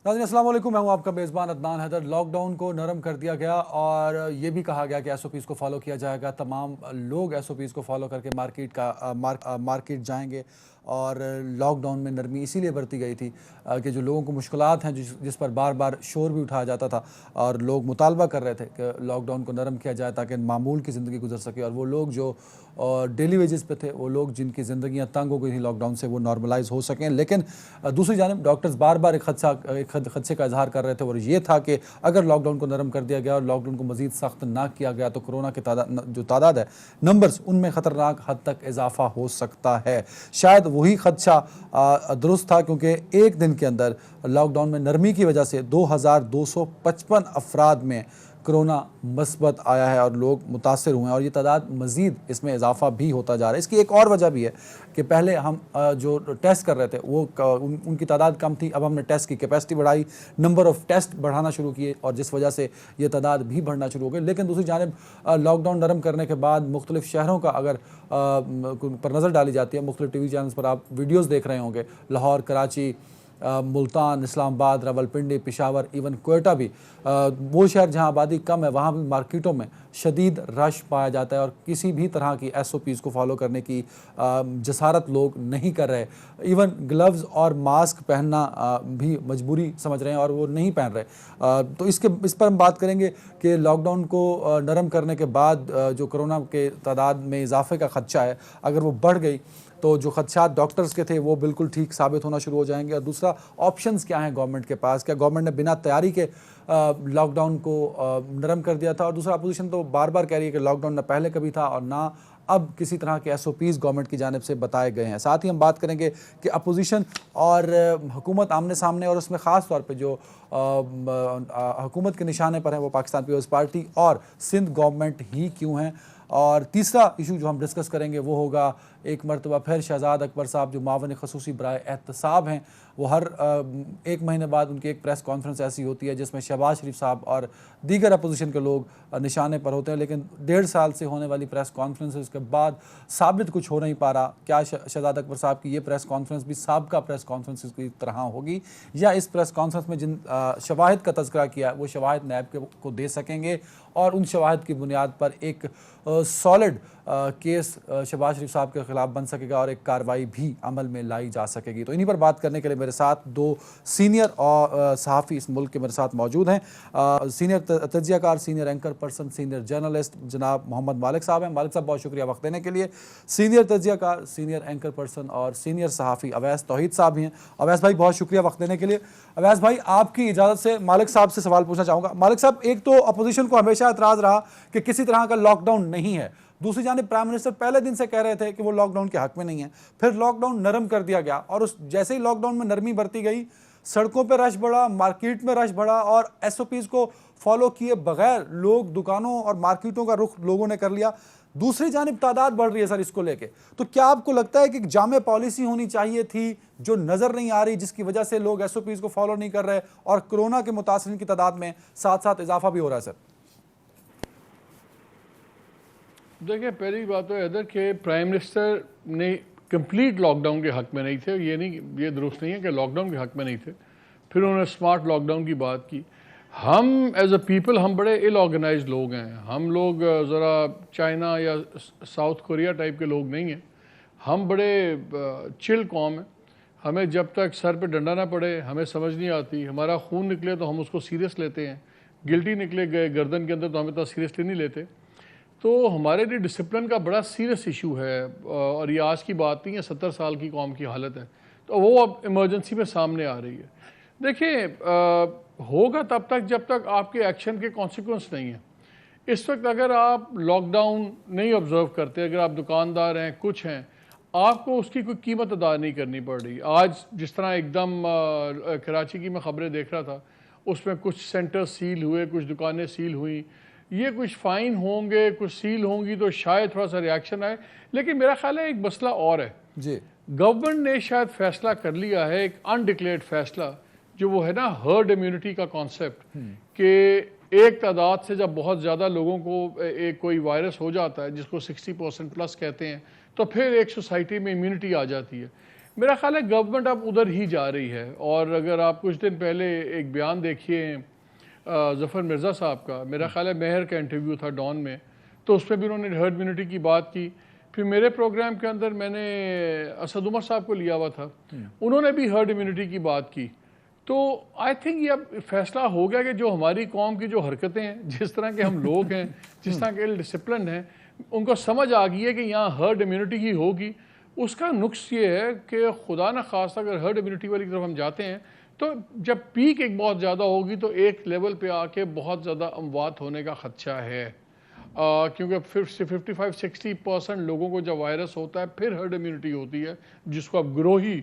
नाज़रीन अस्सलाम वालेकुम, मैं हूं आपका मेज़बान अदनान हैदर। लॉकडाउन को नरम कर दिया गया और ये भी कहा गया कि एसओपीज़ को फॉलो किया जाएगा। तमाम लोग एसओपीज़ को फॉलो करके मार्केट जाएंगे और लॉकडाउन में नरमी इसीलिए बरती गई थी कि जो लोगों को मुश्किलात हैं, जिस पर बार बार शोर भी उठाया जाता था और लोग मुतालबा कर रहे थे कि लॉकडाउन को नरम किया जाए ताकि मामूल की ज़िंदगी गुजर सके। और वो लोग जो डेली वेजेस पे थे, वो लोग जिनकी ज़िंदगियाँ तंग हो गई थी लॉकडाउन से, वो नॉर्मलाइज हो सकें। लेकिन दूसरी जानब डॉक्टर्स बार बार एक खदशे का इजहार कर रहे थे और ये था कि अगर लॉकडाउन को नरम कर दिया गया और लॉकडाउन को मज़ीद सख्त ना किया गया तो कोरोना की तादाद है, नंबर्स, उनमें ख़तरनाक हद तक इजाफा हो सकता है। शायद वही खदशा दुरुस्त था, क्योंकि एक दिन के अंदर लॉकडाउन में नरमी की वजह से 2255 अफराद में कोरोना मस्बत आया है और लोग मुतासर हुए हैं और ये तादाद मज़ीद इसमें इजाफा भी होता जा रहा है। इसकी एक और वजह भी है कि पहले हम जो टेस्ट कर रहे थे वो उनकी तादाद कम थी। अब हमने टेस्ट की कैपेसिटी बढ़ाई, नंबर ऑफ़ टेस्ट बढ़ाना शुरू किए और जिस वजह से ये तादाद भी बढ़ना शुरू हो गई। लेकिन दूसरी जानिब लॉकडाउन नरम करने के बाद मुख्तलिफ शहरों का अगर पर नज़र डाली जाती है, मुख्तलिफ टीवी चैनल्स पर आप वीडियोज़ देख रहे होंगे, लाहौर, कराची, मुल्तान, इस्लामाबाद, रावलपिंडी, पेशावर, इवन कोयटा भी, वो शहर जहां आबादी कम है वहां भी मार्केटों में शदीद रश पाया जाता है और किसी भी तरह की एसओपीज़ को फॉलो करने की जसारत लोग नहीं कर रहे। इवन ग्लव्स और मास्क पहनना भी मजबूरी समझ रहे हैं और वो नहीं पहन रहे। तो इस पर हम बात करेंगे कि लॉकडाउन को नरम करने के बाद जो कोरोना के तादाद में इजाफे का खदशा है, अगर वो बढ़ गई तो जो खदशात डॉक्टर्स के थे वो बिल्कुल ठीक साबित होना शुरू हो जाएंगे। और दूसरा, ऑप्शंस क्या हैं गवर्नमेंट के पास? क्या गवर्नमेंट ने बिना तैयारी के लॉकडाउन को नरम कर दिया था? और दूसरा, अपोजिशन तो बार बार कह रही है कि लॉकडाउन ना पहले कभी था और ना अब किसी तरह के एसओपीज़ गवर्नमेंट की जानिब से बताए गए हैं। साथ ही हम बात करेंगे कि अपोजिशन और हुकूमत आमने सामने, और उसमें ख़ास तौर पे जो हुकूमत के निशाने पर है वो पाकिस्तान पीपल्स पार्टी और सिंध गवर्नमेंट ही क्यों हैं। और तीसरा इशू जो हम डिस्कस करेंगे वो होगा एक मरतबा फिर शहजाद अकबर साहब जो मावन खसूसी बराए एहतसाब हैं, वो हर एक महीने बाद उनकी एक प्रेस कॉन्फ्रेंस ऐसी होती है जिसमें शहबाज शरीफ साहब और दीगर अपोजिशन के लोग निशाने पर होते हैं। लेकिन 1.5 साल से होने वाली प्रेस कॉन्फ्रेंस के बाद साबित कुछ हो नहीं पा रहा। क्या शहजाद अकबर साहब की ये प्रेस कॉन्फ्रेंस भी साबका प्रेस कॉन्फ्रेंस की तरह होगी, या इस प्रेस कॉन्फ्रेंस में जिन शवाहिद का तज़किरा किया वो शवाहिद नैब को दे सकेंगे और उन शवाहिद की बुनियाद पर एक सॉलिड केस शहबाज शरीफ साहब के खिलाफ बन सकेगा और एक कार्रवाई भी अमल में लाई जा सकेगी? तो इन्हीं पर बात करने के लिए मेरे साथ दो सीनियर सहाफ़ी इस मुल्क के मेरे साथ मौजूद हैं। सीनियर तज्जियाकार, senior anchor person, senior journalist जनाब मोहम्मद मालिक साहब हैं। मालिक साहब बहुत शुक्रिया वक्त देने के लिए। सीनियर तज्जियाकार, सीनियर एंकर पर्सन और सीनियर सहाफ़ी अवैस तौहीद साहब भी हैं। अवैस भाई बहुत शुक्रिया वक्त देने के लिए। अवैस भाई, आपकी इजाज़त से मालिक साहब से सवाल पूछना चाहूँगा। मालिक साहब, एक तो अपोजिशन को हमेशा एतराज़ रहा कि किसी तरह का लॉकडाउन नहीं है, दूसरी जानिब प्राइम मिनिस्टर पहले दिन से कह रहे थे कि वो लॉकडाउन के हक में नहीं है, फिर लॉकडाउन नरम कर दिया गया और उस जैसे ही लॉकडाउन में नरमी बरती गई, सड़कों पर रश बढ़ा, मार्केट में रश बढ़ा और एसओपीज़ को फॉलो किए बगैर लोग दुकानों और मार्केटों का रुख लोगों ने कर लिया। दूसरी जानिब तादाद बढ़ रही है सर इसको लेके, तो क्या आपको लगता है कि जामे पॉलिसी होनी चाहिए थी जो नज़र नहीं आ रही, जिसकी वजह से लोग एसओपीज़ को फॉलो नहीं कर रहे और कोरोना के मुतासरीन की तादाद में साथ साथ इजाफा भी हो रहा है? सर देखिए, पहली बात तो इधर के प्राइम मिनिस्टर ने कंप्लीट लॉकडाउन के हक में नहीं थे। ये दुरुस्त नहीं है कि लॉकडाउन के हक में नहीं थे। फिर उन्होंने स्मार्ट लॉकडाउन की बात की। हम एज अ पीपल हम बड़े इल ऑर्गेनाइज लोग हैं। हम लोग ज़रा चाइना या साउथ कोरिया टाइप के लोग नहीं हैं। हम बड़े चिल कौम हैं। हमें जब तक सर पे डंडा ना पड़े हमें समझ नहीं आती। हमारा खून निकले तो हम उसको सीरियस लेते हैं, गिल्टी निकले गए गर्दन के अंदर तो हमें इतना सीरियसली नहीं लेते। तो हमारे लिए डिसिप्लिन का बड़ा सीरियस इशू है और ये आज की बात नहीं है, 70 साल की कौम की हालत है। तो वो अब इमरजेंसी में सामने आ रही है। देखिए, होगा तब तक जब तक आपके एक्शन के कॉन्सिक्वेंस नहीं है। इस वक्त अगर आप लॉकडाउन नहीं ऑब्जर्व करते, अगर आप दुकानदार हैं, कुछ हैं, आपको उसकी कोई कीमत अदा नहीं करनी पड़ रही। आज जिस तरह एकदम कराची की मैं ख़बरें देख रहा था, उसमें कुछ सेंटर सील हुए, कुछ दुकानें सील हुई। ये कुछ फ़ाइन होंगे, कुछ सील होंगी तो शायद थोड़ा सा रिएक्शन आए। लेकिन मेरा ख्याल है एक मसला और है जी। गवर्नमेंट ने शायद फैसला कर लिया है, एक अनडिक्लेयर्ड फैसला, जो वो है ना हर्ड इम्यूनिटी का कॉन्सेप्ट, कि एक तादाद से जब बहुत ज़्यादा लोगों को एक कोई वायरस हो जाता है जिसको 60% प्लस कहते हैं, तो फिर एक सोसाइटी में इम्यूनिटी आ जाती है। मेरा ख्याल है गवर्नमेंट अब उधर ही जा रही है। और अगर आप कुछ दिन पहले एक बयान देखिए ज़फ़र मिर्ज़ा साहब का, मेरा ख्याल है मेहर का इंटरव्यू था डॉन में, तो उस पर भी उन्होंने हर्ड इम्यूनिटी की बात की। फिर मेरे प्रोग्राम के अंदर मैंने असद उमर साहब को लिया हुआ था, उन्होंने भी हर्ड इम्यूनिटी की बात की। तो आई थिंक ये अब फैसला हो गया कि जो हमारी कौम की जो हरकतें हैं, जिस तरह के हम लोग हैं, जिस तरह के डिसिप्लिन हैं, उनको समझ आ गई है कि यहाँ हर्ड इम्यूनिटी ही होगी। उसका नुक्स ये है कि खुदा न खास्ता अगर हर्ड इम्यूनिटी वाली तरफ हम जाते हैं तो जब पीक एक बहुत ज़्यादा होगी तो एक लेवल पे आके बहुत ज़्यादा अमवात होने का ख़दशा है। क्योंकि 55-60% लोगों को जब वायरस होता है फिर हर्ड इम्यूनिटी होती है, जिसको आप ग्रोही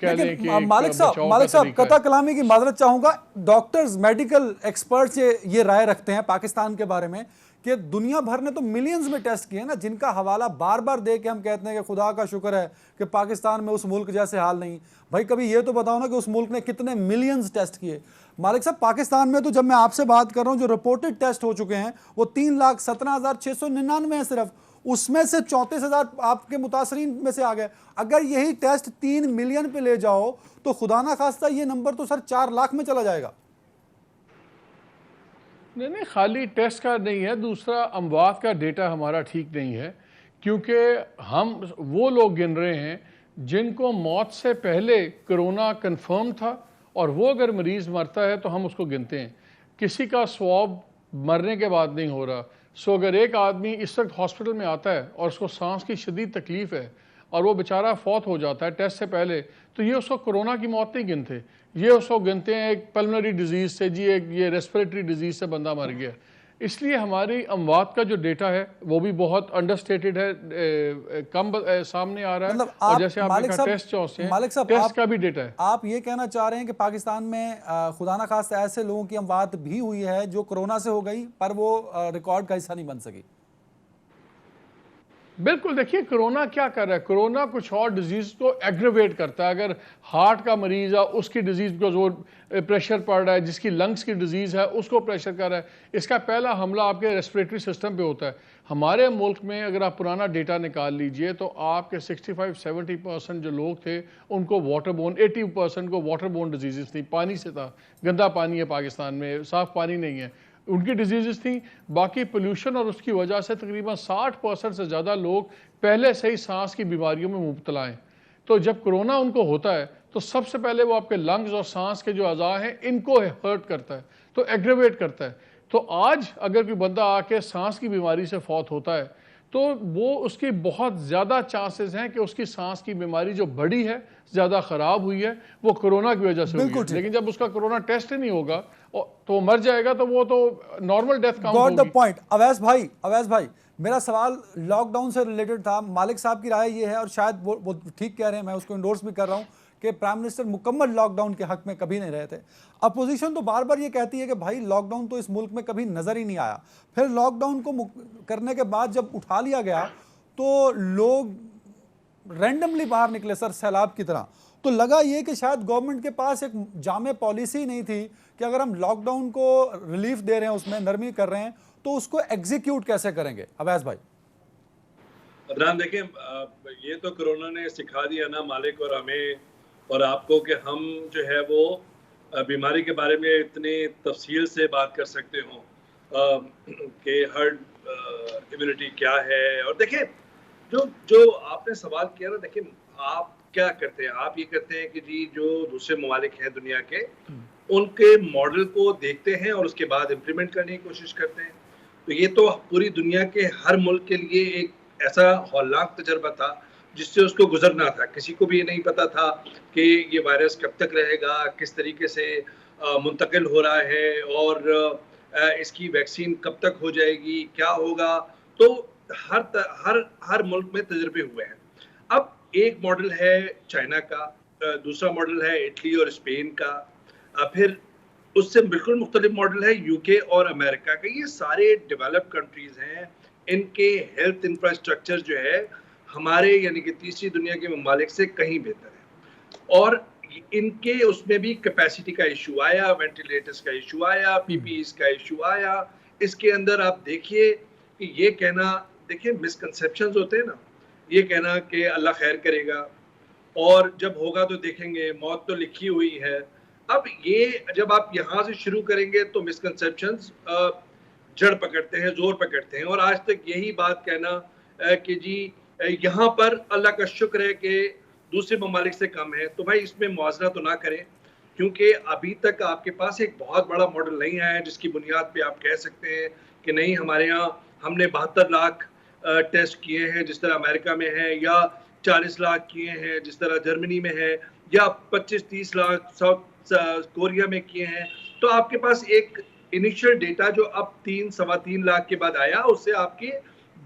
कह लें कि एक मालिक साहब कता कलामी की माजरत चाहूंगा। डॉक्टर्स, मेडिकल एक्सपर्ट्स ये राय रखते हैं पाकिस्तान के बारे में कि दुनिया भर ने तो मिलियंस में टेस्ट किए ना, जिनका हवाला बार बार दे के हम कहते हैं कि खुदा का शुक्र है कि पाकिस्तान में उस मुल्क जैसे हाल नहीं। भाई कभी ये तो बताओ ना कि उस मुल्क ने कितने मिलियंस टेस्ट किए। मालिक साहब पाकिस्तान में तो जब मैं आपसे बात कर रहा हूं जो रिपोर्टेड टेस्ट हो चुके हैं वो 3,17,699 हैं सिर्फ, उसमें से 34,000 आपके मुतासरीन में से आ गए। अगर यही टेस्ट 3 मिलियन पे ले जाओ तो खुदा ना खास्ता ये नंबर तो सर 4 लाख में चला जाएगा। नहीं, खाली टेस्ट का नहीं है, दूसरा अमवात का डेटा हमारा ठीक नहीं है, क्योंकि हम वो लोग गिन रहे हैं जिनको मौत से पहले कोरोना कंफर्म था, और वो अगर मरीज़ मरता है तो हम उसको गिनते हैं। किसी का स्वॉब मरने के बाद नहीं हो रहा। सो अगर एक आदमी इस वक्त हॉस्पिटल में आता है और उसको सांस की शदीद तकलीफ़ है और वो बेचारा फौत हो जाता है टेस्ट से पहले, तो ये उसको कोरोना की मौत नहीं गिनते, ये उसको गिनते हैं एक पल्मोनरी डिजीज़ से, जी एक ये रेस्पिरेटरी डिजीज़ से बंदा मर गया। इसलिए हमारी अमवात का जो डेटा है वो भी बहुत अंडरस्टेटेड है, कम सामने आ रहा है। मतलब और जैसे आपने कहा टेस्ट चौसे हैं, टेस्ट का भी डेटा है। आप ये कहना चाह रहे हैं कि पाकिस्तान में खुदा ना खास्ता ऐसे लोगों की अमवात भी हुई है जो कोरोना से हो गई पर वो रिकॉर्ड का हिस्सा नहीं बन सकी। बिल्कुल, देखिए कोरोना क्या कर रहा है, कोरोना कुछ और डिजीज़ को एग्रेवेट करता है। अगर हार्ट का मरीज़ है उसकी डिजीज़ को जोर प्रेशर पड़ रहा है, जिसकी लंग्स की डिजीज़ है उसको प्रेशर कर रहा है, इसका पहला हमला आपके रेस्पिरेटरी सिस्टम पे होता है। हमारे मुल्क में अगर आप पुराना डेटा निकाल लीजिए तो आपके 65-70% जो लोग थे उनको वाटरबोर्न, 80% को वाटरबोर्न डिजीज़ थी, पानी से था। गंदा पानी है पाकिस्तान में, साफ़ पानी नहीं है, उनकी डिजीज़ थी। बाकी पोल्यूशन और उसकी वजह से तकरीबन 60% से ज़्यादा लोग पहले से ही सांस की बीमारियों में मुब्तला हैं। तो जब कोरोना उनको होता है तो सबसे पहले वो आपके लंग्स और सांस के जो अज़ा हैं इनको हर्ट करता है, तो एग्रेवेट करता है। तो आज अगर कोई बंदा आके सांस की बीमारी से फौत होता है तो वो उसकी बहुत ज़्यादा चांसेस हैं कि उसकी सांस की बीमारी जो बड़ी है, ज़्यादा ख़राब हुई है, वो कोरोना की वजह से हुई है। लेकिन जब उसका कोरोना टेस्ट ही नहीं होगा तो मर जाएगा, तो वो तो नॉर्मल डेथ काउंट होगी। Got the point. अवैस भाई मेरा सवाल लॉकडाउन से रिलेटेड था। मालिक साहब की राय ये है और शायद वो ठीक कह रहे हैं, मैं उसको इंडोर्स भी कर रहा हूँ कि प्राइम मिनिस्टर मुकम्मल लॉकडाउन के हक में कभी नहीं रहे थे। अपोजिशन तो बार बार ये कहती है कि भाई लॉकडाउन तो इस मुल्क में कभी नज़र ही नहीं आया। फिर लॉकडाउन को करने के बाद जब उठा लिया गया तो लोग रैंडमली बाहर निकले सर, सैलाब की तरह। तो लगा ये कि शायद गवर्नमेंट के पास एक जामे पॉलिसी नहीं थी कि अगर हम लॉकडाउन को रिलीफ दे रहे हैं, उसमें नरमी कर रहे हैं, तो उसको एग्जीक्यूट कैसे करेंगे। अवैस भाई अदनान देखिए, ये तो कोरोना ने सिखा दिया ना मालिक और हमें और आपको कि हम जो है वो बीमारी के बारे में इतनी तफसील से बात कर सकते हो कि हर्ड इम्यूनिटी क्या है। और देखिए जो आपने सवाल किया ना, देखिए आप क्या करते हैं, आप ये करते हैं कि जी जो दूसरे ममालिक हैं दुनिया के उनके मॉडल को देखते हैं और उसके बाद इम्प्लीमेंट करने की कोशिश करते हैं। तो ये तो पूरी दुनिया के हर मुल्क के लिए एक ऐसा हौलनाक तजर्बा था जिससे उसको गुजरना था। किसी को भी ये नहीं पता था कि ये वायरस कब तक रहेगा, किस तरीके से मुंतकिल हो रहा है और इसकी वैक्सीन कब तक हो जाएगी, क्या होगा। तो हर मुल्क में तजर्बे हुए हैं। अब एक मॉडल है चाइना का, दूसरा मॉडल है इटली और स्पेन का, फिर उससे बिल्कुल मुख्तलिफ मॉडल है यूके और अमेरिका का। ये सारे डेवलप्ड कंट्रीज हैं, इनके हेल्थ इंफ्रास्ट्रक्चर जो है हमारे यानी कि तीसरी दुनिया के ममालिक से कहीं बेहतर है। और इनके उसमें भी कैपेसिटी का इशू आया, वेंटिलेटर्स का इशू आया, पीपीईस का इशू आया। इसके अंदर आप देखिए कि ये कहना, देखिए मिसकंसेप्शंस होते हैं ना, ये कहना कि अल्लाह खैर करेगा और जब होगा तो देखेंगे, मौत तो लिखी हुई है। अब ये जब आप यहाँ से शुरू करेंगे तो मिसकंसेप्शंस जड़ पकड़ते हैं, जोर पकड़ते हैं। और आज तक यही बात कहना कि जी यहाँ पर अल्लाह का शुक्र है कि दूसरे ममालिक से कम है, तो भाई इसमें मुआवजा तो ना करें, क्योंकि अभी तक आपके पास एक बहुत बड़ा मॉडल नहीं आया है जिसकी बुनियाद पे आप कह सकते हैं कि नहीं हमारे यहाँ हमने 72 लाख टेस्ट किए हैं जिस तरह अमेरिका में है, या 40 लाख किए हैं जिस तरह जर्मनी में है, या 25-30 लाख साउथ कोरिया में किए हैं। तो आपके पास एक इनिशियल डेटा जो अब 3-3.25 लाख के बाद आया, उससे आपकी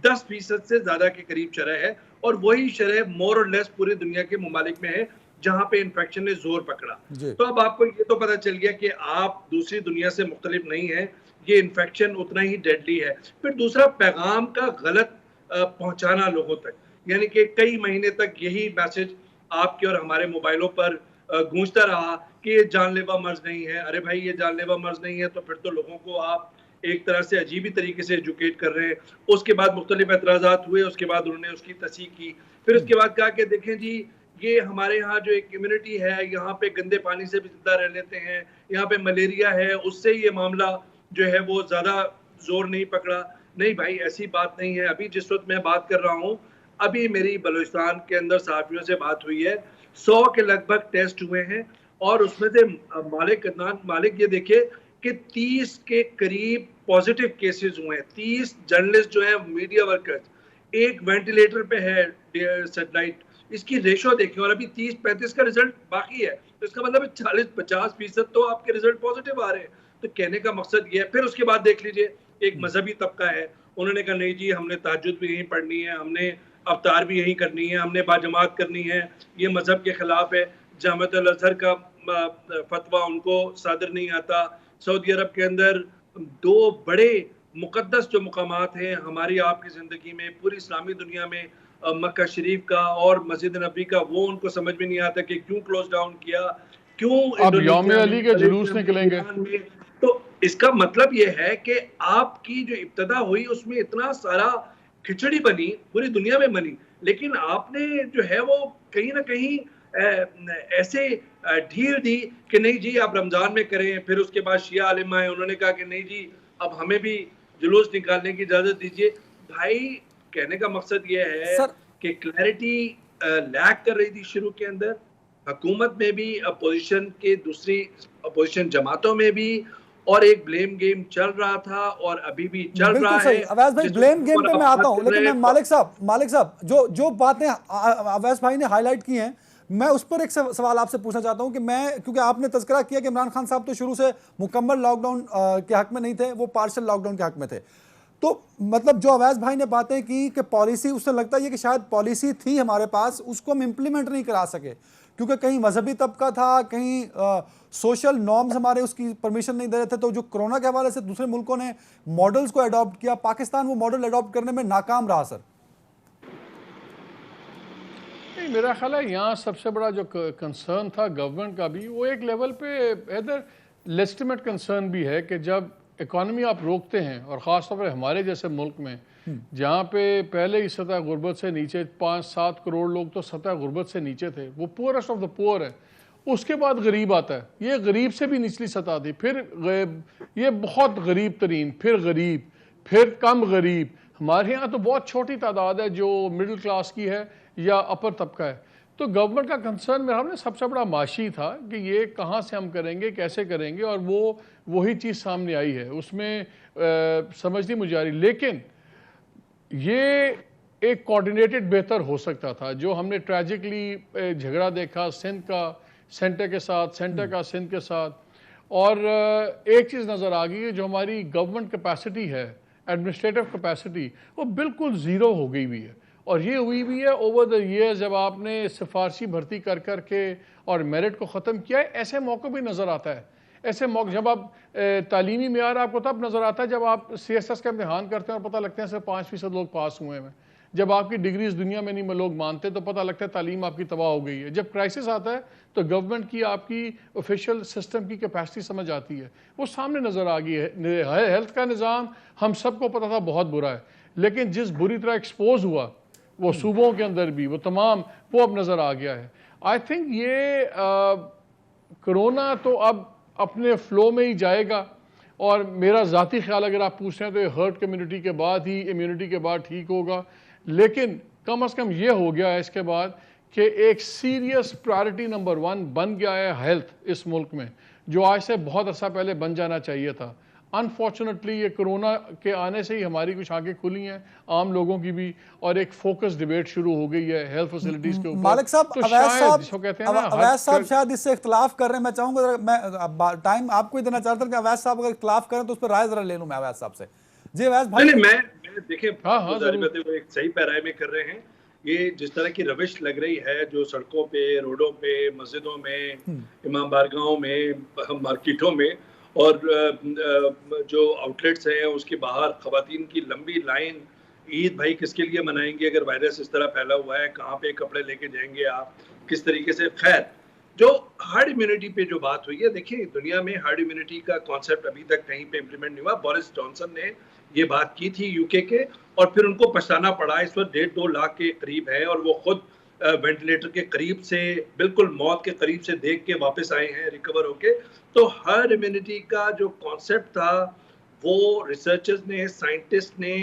10% से ज्यादा के करीब शरह है, और वही शरह मोर और लेस पूरी दुनिया के ममालिक में है जहां पे इन्फेक्शन ने जोर पकड़ा। तो अब आपको ये तो पता चल गया कि आप दूसरी दुनिया से मुख्तलिफ नहीं है, ये इन्फेक्शन उतना ही डेडली है। फिर दूसरा, पैगाम का गलत पहुंचाना लोगों तक, यानी कि कई महीने तक यही मैसेज आपके और हमारे मोबाइलों पर गूंजता रहा कि ये जानलेवा मर्ज नहीं है। अरे भाई, ये जानलेवा मर्ज नहीं है तो फिर तो लोगों को आप एक तरह से अजीब ही तरीके से एजुकेट कर रहे हैं। उसके बाद मुख्तलिफ एतराज़ात हुए, उसके बाद उन्होंने उसकी तस्दीक की। फिर उसके बाद कहा कि देखें जी, ये हमारे यहाँ जो एक इम्यूनिटी है, यहाँ पे गंदे पानी से भी जिंदा रह लेते हैं, यहाँ पे मलेरिया है, उससे ये मामला जो है वो ज्यादा जोर नहीं पकड़ा। नहीं भाई, ऐसी बात नहीं है। अभी जिस वक्त मैं बात कर रहा हूँ, अभी मेरी बलूचिस्तान के अंदर सहाफियों से बात हुई है, 100 के लगभग टेस्ट हुए हैं, और उसमें से मालिक ये देखिए कि 30 के करीब पॉजिटिव केसेस हुए हैं। 30 जर्नलिस्ट जो है, मीडिया वर्कर्स, एक वेंटिलेटर पे है सेटेलाइट, इसकी रेशो देखें, और अभी 30-35 का रिजल्ट बाकी है। तो इसका मतलब 40-50% तो आपके रिजल्ट पॉजिटिव आ रहे हैं। तो कहने का मकसद ये है। फिर उसके बाद देख लीजिए, एक मजहबी तबका है, उन्होंने कहा नहीं जी, हमने तहज्जुद भी यहीं पढ़नी है, हमने अफ्तार भी यहीं करनी है, हमने बाजमात करनी है, ये मजहब के खिलाफ है। जामिअतुल अज़हर का फतवा उनको सादर नहीं आता। सऊदी अरब के अंदर 2 बड़े मुकद्दस जो मुकामात हैं हमारी आपकी ज़िंदगी में, पूरी इस्लामी दुनिया में, मक्का शरीफ का और मस्जिद नबी का, वो उनको समझ में नहीं आता कि क्यों क्लोज डाउन किया, क्यों अब यौम अली के जुलूस निकलेंगे। तो इसका मतलब ये है कि आपकी जो इब्तदा हुई उसमें इतना सारा खिचड़ी बनी, पूरी दुनिया में बनी, लेकिन आपने जो है वो कहीं ना कहीं ऐसे ढील दी कि नहीं जी आप रमजान में करें। फिर उसके बाद शिया आलिम आए, उन्होंने कहा कि नहीं जी अब हमें भी जुलूस निकालने की इजाजत दीजिए। भाई, कहने का मकसद ये है कि क्लैरिटी लैक कर रही थी शुरू के अंदर, हुकूमत में भी, अपोजिशन के दूसरी अपोजिशन जमातों में भी, और एक ब्लेम गेम चल रहा था और अभी भी चल रहा है। अवैस भाई, ब्लेम गेम पे मैं आता हूं, लेकिन मैं मालिक साहब जो बातें अवैस भाई ने हाईलाइट की हैं, मैं उस पर एक सवाल आपसे पूछना चाहता हूं कि क्योंकि आपने तज़किरा किया कि इमरान खान साहब तो शुरू से मुकम्मल लॉकडाउन के हक में नहीं थे, वो पार्शियल लॉकडाउन के हक में थे। तो मतलब जो अवैस भाई ने बातें की कि पॉलिसी, उससे लगता है कि शायद पॉलिसी थी हमारे पास, उसको हम इम्प्लीमेंट नहीं करा सके, क्योंकि कहीं मजहबी तबका था, कहीं सोशल नॉर्म्स हमारे उसकी परमिशन नहीं दे रहे थे। तो जो कोरोना के हवाले से दूसरे मुल्कों ने मॉडल्स को अडॉप्ट किया, पाकिस्तान वो मॉडल अडॉप्ट करने में नाकाम रहा। सर नहीं, मेरा ख्याल है यहाँ सबसे बड़ा जो कंसर्न था गवर्नमेंट का भी, वो एक लेवल पे इधर लेजिटिमेट कंसर्न भी है कि जब इकॉनमी आप रोकते हैं, और ख़ास तौर पर हमारे जैसे मुल्क में जहाँ पे पहले ही सतह गुर्बत से नीचे 5-7 करोड़ लोग तो सतह गुर्बत से नीचे थे, वो पुअरेस्ट ऑफ द पुअर है। उसके बाद गरीब आता है, ये गरीब से भी निचली सतह थी, फिर ये बहुत गरीब तरीन, फिर गरीब, फिर कम गरीब। हमारे यहाँ तो बहुत छोटी तादाद है जो मिडिल क्लास की है या अपर तबका है। तो गवर्नमेंट का कंसर्न मेरा हमने सबसे बड़ा माशी था कि ये कहाँ से हम करेंगे, कैसे करेंगे, और वही चीज़ सामने आई है, उसमें समझ नहीं मुझे आ रही। लेकिन ये एक कोऑर्डिनेटेड बेहतर हो सकता था। जो हमने ट्रेजिकली झगड़ा देखा सिंध का सेंटर के साथ, सेंटर का सिंध के साथ, और एक चीज़ नज़र आ गई है, जो हमारी गवर्नमेंट कैपेसिटी है, एडमिनिस्ट्रेटिव कैपेसिटी, वो बिल्कुल ज़ीरो हो गई हुई है। और ये हुई भी है ओवर द ईयर्स, जब आपने सिफारशी भर्ती कर कर के और मेरिट को ख़त्म किया है। ऐसे मौक़े भी नज़र आता है, ऐसे मौके जब आप तालीमी मेयार आपको तब नज़र आता है जब आप CSS का इम्तिहान करते हैं और पता लगते हैं सिर्फ 5% लोग पास हुए हैं। जब आपकी डिग्री इस दुनिया में नहीं लोग मानते तो पता लगता है तालीम आपकी तबाह हो गई है। जब क्राइसिस आता है तो गवर्नमेंट की आपकी ऑफिशियल सिस्टम की कैपेसिटी समझ आती है, वो सामने नज़र आ गई है। हेल्थ का निज़ाम हम सबको पता था बहुत बुरा है, लेकिन जिस बुरी तरह एक्सपोज हुआ वो सूबों के अंदर भी वो तमाम वो अब नज़र आ गया है। आई थिंक ये कोरोना तो अब अपने फ्लो में ही जाएगा, और मेरा ज़ाती ख्याल अगर आप पूछ रहे हैं तो ये हर्ड कम्युनिटी के बाद ही इम्यूनिटी के बाद ठीक होगा। लेकिन कम से कम ये हो गया है इसके बाद कि एक सीरियस प्रायोरिटी नंबर 1 बन गया है हेल्थ इस मुल्क में, जो आज से बहुत अर्सा पहले बन जाना चाहिए था। अनफॉर्चुनेटली ये कोरोना के आने से ही हमारी कुछ आंखें खुली हैं आम लोगों की भी, और एक फोकस डिबेट शुरू हो गई है हेल्थ फैसिलिटीज के ऊपर। मालिक साहब, तो अवैध साहब, जिसको कहते हैं ना, अवैध साहब शायद इससे इख्तलाफ कर रहे हैं। मैं चाहूंगा मैं टाइम आपको ही देना चाहता हूं कि अवैध साहब अगर इख्तलाफ करें तो उस पर राय जरा ले लूं मैं अवैध साहब से। जी अवैध भाई। नहीं, मैं देखिए, हाँ, जारी बात है, वो एक सही पैराए में कर रहे हैं। ये जिस तरह की रविश लग रही है जो सड़कों पे, रोडों पे, मस्जिदों में, इमाम बारगाहों में, मार्केटों में, और जो आउटलेट्स हैं उसके बाहर खवातीन की लंबी लाइन। ईद भाई किसके लिए मनाएंगे अगर वायरस इस तरह फैला हुआ है? कहाँ पे कपड़े लेके जाएंगे आप, किस तरीके से? खैर, जो हर्ड इम्यूनिटी पे जो बात हुई है, देखिए दुनिया में हर्ड इम्यूनिटी का कॉन्सेप्ट अभी तक कहीं पे इम्प्लीमेंट नहीं हुआ। बोरिस जॉनसन ने ये बात की थी यूके के, और फिर उनको पछताना पड़ा। इस वक्त 1.5-2 लाख के करीब है, और वो खुद वेंटिलेटर के करीब से, बिल्कुल मौत के करीब से देख के वापस आए हैं रिकवर होके। तो हर्ड इम्यूनिटी का जो कॉन्सेप्ट था वो रिसर्चर्स ने, साइंटिस्ट ने,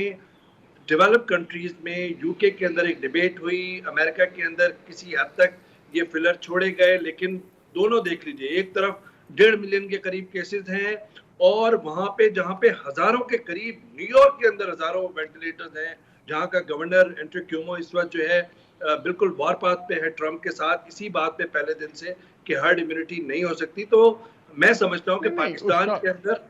डेवलप कंट्रीज में, यूके के अंदर एक डिबेट हुई, अमेरिका के अंदर किसी हद तक ये फिलर छोड़े गए, लेकिन दोनों देख लीजिए, एक तरफ 1.5 मिलियन के करीब केसेस हैं, और वहां पे जहां पे हजारों के करीब, न्यूयॉर्क के अंदर हजारों वेंटिलेटर्स हैं, जहां का गवर्नर एंड्रू क्यूमो इस वक्त जो है बिल्कुल वार पाथ पे है ट्रम्प के साथ, इसी बात पे पहले दिन से कि हर्ड इम्यूनिटी नहीं हो सकती। तो मैं समझता हूं कि पाकिस्तान के अंदर,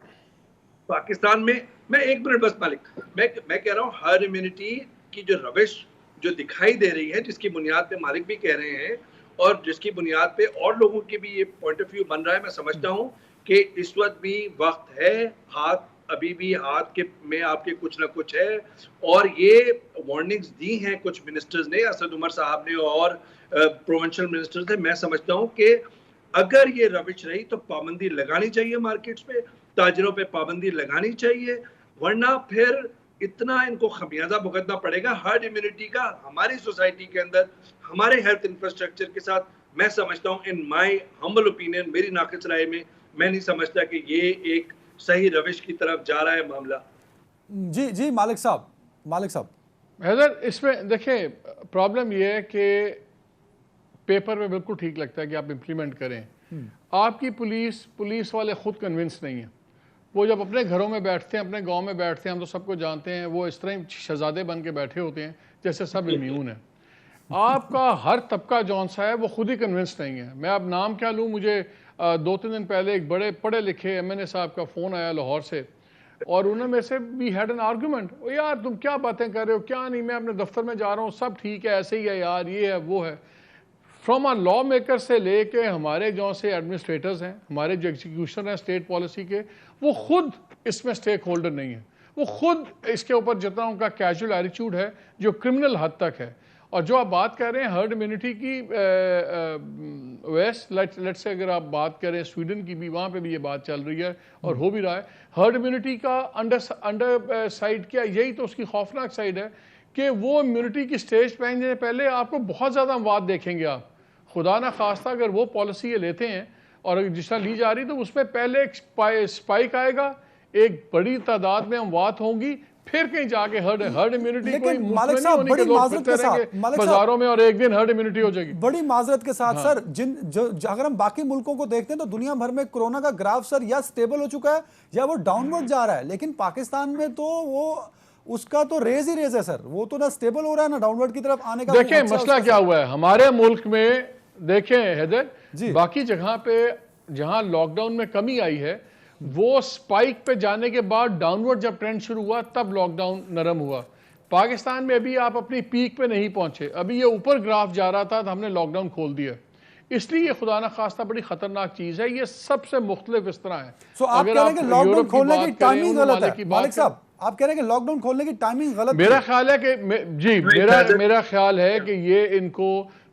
पाकिस्तान में, मैं एक मिनट बस मालिक, मैं कह रहा हूँ हर्ड इम्यूनिटी की जो रविश जो दिखाई दे रही है, जिसकी बुनियाद पे मालिक भी कह रहे हैं और जिसकी बुनियाद पे और लोगों के भी ये पॉइंट ऑफ व्यू बन रहा है, मैं समझता हूँ कि इस वक्त भी वक्त है, हाथ अभी भी हाथ के में आपके कुछ ना कुछ है। और ये वार्निंग्स दी हैं कुछ मिनिस्टर्स ने, असद उमर साहब ने और प्रोविंशियल मिनिस्टर्स ने। मैं समझता हूँ कि अगर ये रविश रही तो पाबंदी लगानी चाहिए, मार्केट्स पे, ताजरों पे पाबंदी लगानी चाहिए, वरना फिर इतना इनको खमियाजा भुगतना पड़ेगा हर्ड इम्यूनिटी का हमारी सोसाइटी के अंदर, हमारे हेल्थ इंफ्रास्ट्रक्चर के साथ। मैं समझता हूँ, इन माय हम्बल ओपिनियन, मेरी नाक़िस राय में, मैं नहीं समझता कि ये एक सही रविश की तरफ जा रहा है मामला। जी जी मालिक साहब हैदर, इसमें देखिए प्रॉब्लम ये है कि पेपर में बिल्कुल ठीक लगता है कि आप इम्प्लीमेंट करें, आपकी पुलिस वाले खुद कन्विंस नहीं है। वो जब अपने घरों में बैठते हैं, अपने गांव में बैठते हैं, हम तो सबको जानते हैं, वो इस तरह ही शहजादे बन के बैठे होते हैं जैसे सब इम्यून है। आपका हर तबका जौन सा है वो खुद ही कन्विंस नहीं है। मैं अब नाम क्या लूँ, मुझे 2-3 दिन पहले एक बड़े पढ़े लिखे MNA साहब का फ़ोन आया लाहौर से, और उन्होंने मेरे से वी हैड एन आर्गूमेंट, यार तुम क्या बातें कर रहे हो, क्या नहीं, मैं अपने दफ्तर में जा रहा हूँ, सब ठीक है, ऐसे ही है यार, ये है वो है। फ्रॉम आ लॉ मेकर से लेके हमारे जो से एडमिनिस्ट्रेटर्स हैं, हमारे जो एग्जीक्यूशन हैं स्टेट पॉलिसी के, वो खुद इसमें स्टेक होल्डर नहीं है। वो खुद इसके ऊपर जितना उनका कैजुअल एटीट्यूड है जो क्रिमिनल हद तक है। और जो आप बात कर रहे हैं हर्ड इम्यूनिटी की, वेस्ट लेट से अगर आप बात करें स्वीडन की भी, वहाँ पे भी ये बात चल रही है और हो भी रहा है। हर्ड इम्यूनिटी का अंडर साइड क्या, यही तो उसकी खौफनाक साइड है कि वो इम्यूनिटी की स्टेज पे आने से पहले आपको बहुत ज़्यादा अमवात देखेंगे आप। खुदा ना खास्ता अगर वो पॉलिसी ये लेते हैं और अगर जिस तरह ली जा रही, तो उसमें पहले एक स्पाइक आएगा, एक बड़ी तादाद में अमवात होंगी, फिर कहीं जाके हर्ड इम्यूनिटी कोई मालिक साहब बड़ी माजरत के साथ बाजारों में, और एक दिन हर्ड इम्यूनिटी हो जाएगी। बड़ी माजरत के साथ सर, अगर हम बाकी मुल्कों को देखते हैं तो दुनिया भर में कोरोना का ग्राफ सर या स्टेबल हो चुका है या वो डाउनवर्ड जा रहा है, लेकिन पाकिस्तान में तो वो उसका तो रेज ही रेज है सर, वो तो ना स्टेबल हो रहा है ना डाउनवर्ड की तरफ आने का। देखें मसला क्या हुआ है हमारे मुल्क में, देखें हैदर, बाकी जगह पे जहां लॉकडाउन में कमी आई है, वो स्पाइक पे जाने के बाद डाउनवर्ड जब ट्रेंड शुरू हुआ तब लॉकडाउन नरम हुआ। पाकिस्तान में अभी आप अपनी पीक पे नहीं पहुंचे, अभी ये ऊपर ग्राफ जा रहा था तो हमने लॉकडाउन खोल दिया। इसलिए ये खुदा ना खास्ता बड़ी खतरनाक चीज है, ये सबसे मुख्तलिफ इस तरह है। आप कह रहे हैं कि लॉकडाउन खोलने की टाइमिंग गलत है। मालिक साहब आप कह रहे हैं कि लॉकडाउन खोलने की टाइमिंग गलत मेरा थी। ख्याल है कि मेरा ख्याल है कि ये इनको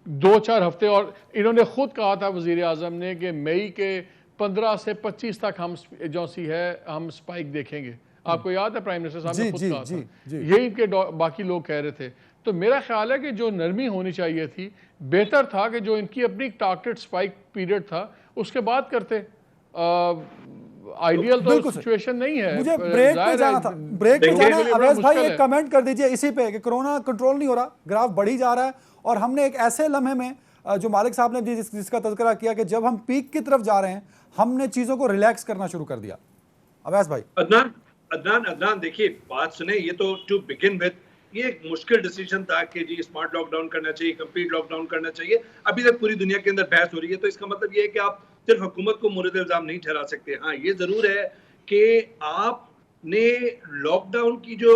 2-4 हफ्ते, और इन्होंने खुद कहा था वजीर आजम ने कि मई के 15 से 25 तक हम जो सी है हम स्पाइक देखेंगे। आपको याद है प्राइम मिनिस्टर साहब ने जी खुद जी कहा जी था, जी। यही इनके बाकी लोग कह रहे थे। तो मेरा ख्याल है कि जो नरमी होनी चाहिए थी, बेहतर था कि जो इनकी अपनी टारगेट स्पाइक पीरियड था उसके बाद करते। आइडियल तो बिल्कुल सही। सिचुएशन नहीं है, मुझे ब्रेक पे जाहिर जाना था, है ब्रेक पे देखने जाना के है। लिए बड़ा अवैस भाई मुश्किल एक है। कमेंट कर दीजिए इसी पे कि कोरोना कंट्रोल नहीं हो रहा, ग्राफ बढ़ी जा रहा है, और हमने एक ऐसे लम्हे में जो मालिक साहब ने जिसका तज़किरा किया कि जब हम पीक की तरफ जा रहे हैं, हमने चीज़ों को रिलैक्स करना शुरू कर दिया। अवैस भाई। अदनान अदनान अदनान देखिए, बात सुने, ये तो टू बिगिन विद ये एक मुश्किल डिसीजन था कि जी स्मार्ट लॉकडाउन करना चाहिए, कंप्लीट लॉकडाउन करना चाहिए। अभी तक पूरी दुनिया के अंदर बहस हो रही है, तो इसका मतलब ये है कि आप सिर्फ हुकूमत को मुर्द इल्जाम नहीं ठहरा सकते। हाँ, ये जरूर है कि आपने लॉकडाउन की जो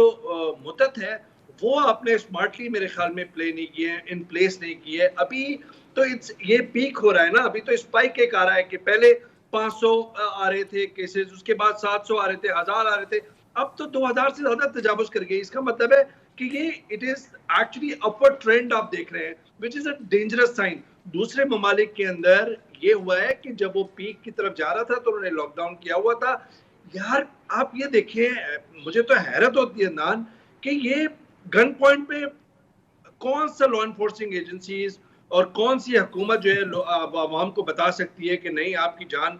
मुद्दत है वो आपने स्मार्टली मेरे ख्याल में प्ले नहीं की है, इन प्लेस नहीं की है। अभी तो ये पीक हो रहा है ना, अभी तो स्पाइक एक आ रहा है कि पहले 500 आ रहे थे केसेस, उसके बाद 700 आ रहे थे, 1000 आ रहे थे, अब तो 2000 से ज्यादा तजावुज कर गए। इसका मतलब है कि ये it is actually upward trend आप देख रहे हैं, which is a dangerous sign. दूसरे ममालिक के अंदर ये हुआ है कि जब वो पीक की तरफ जा रहा था तो उन्होंने लॉकडाउन किया हुआ था। यार आप ये देखिए, मुझे तो हैरत होती है नान कि ये गन पॉइंट पे कौन सा लॉ एनफोर्सिंग एजेंसीज और कौन सी हुकूमत जो है आवाम को बता सकती है कि नहीं, आपकी जान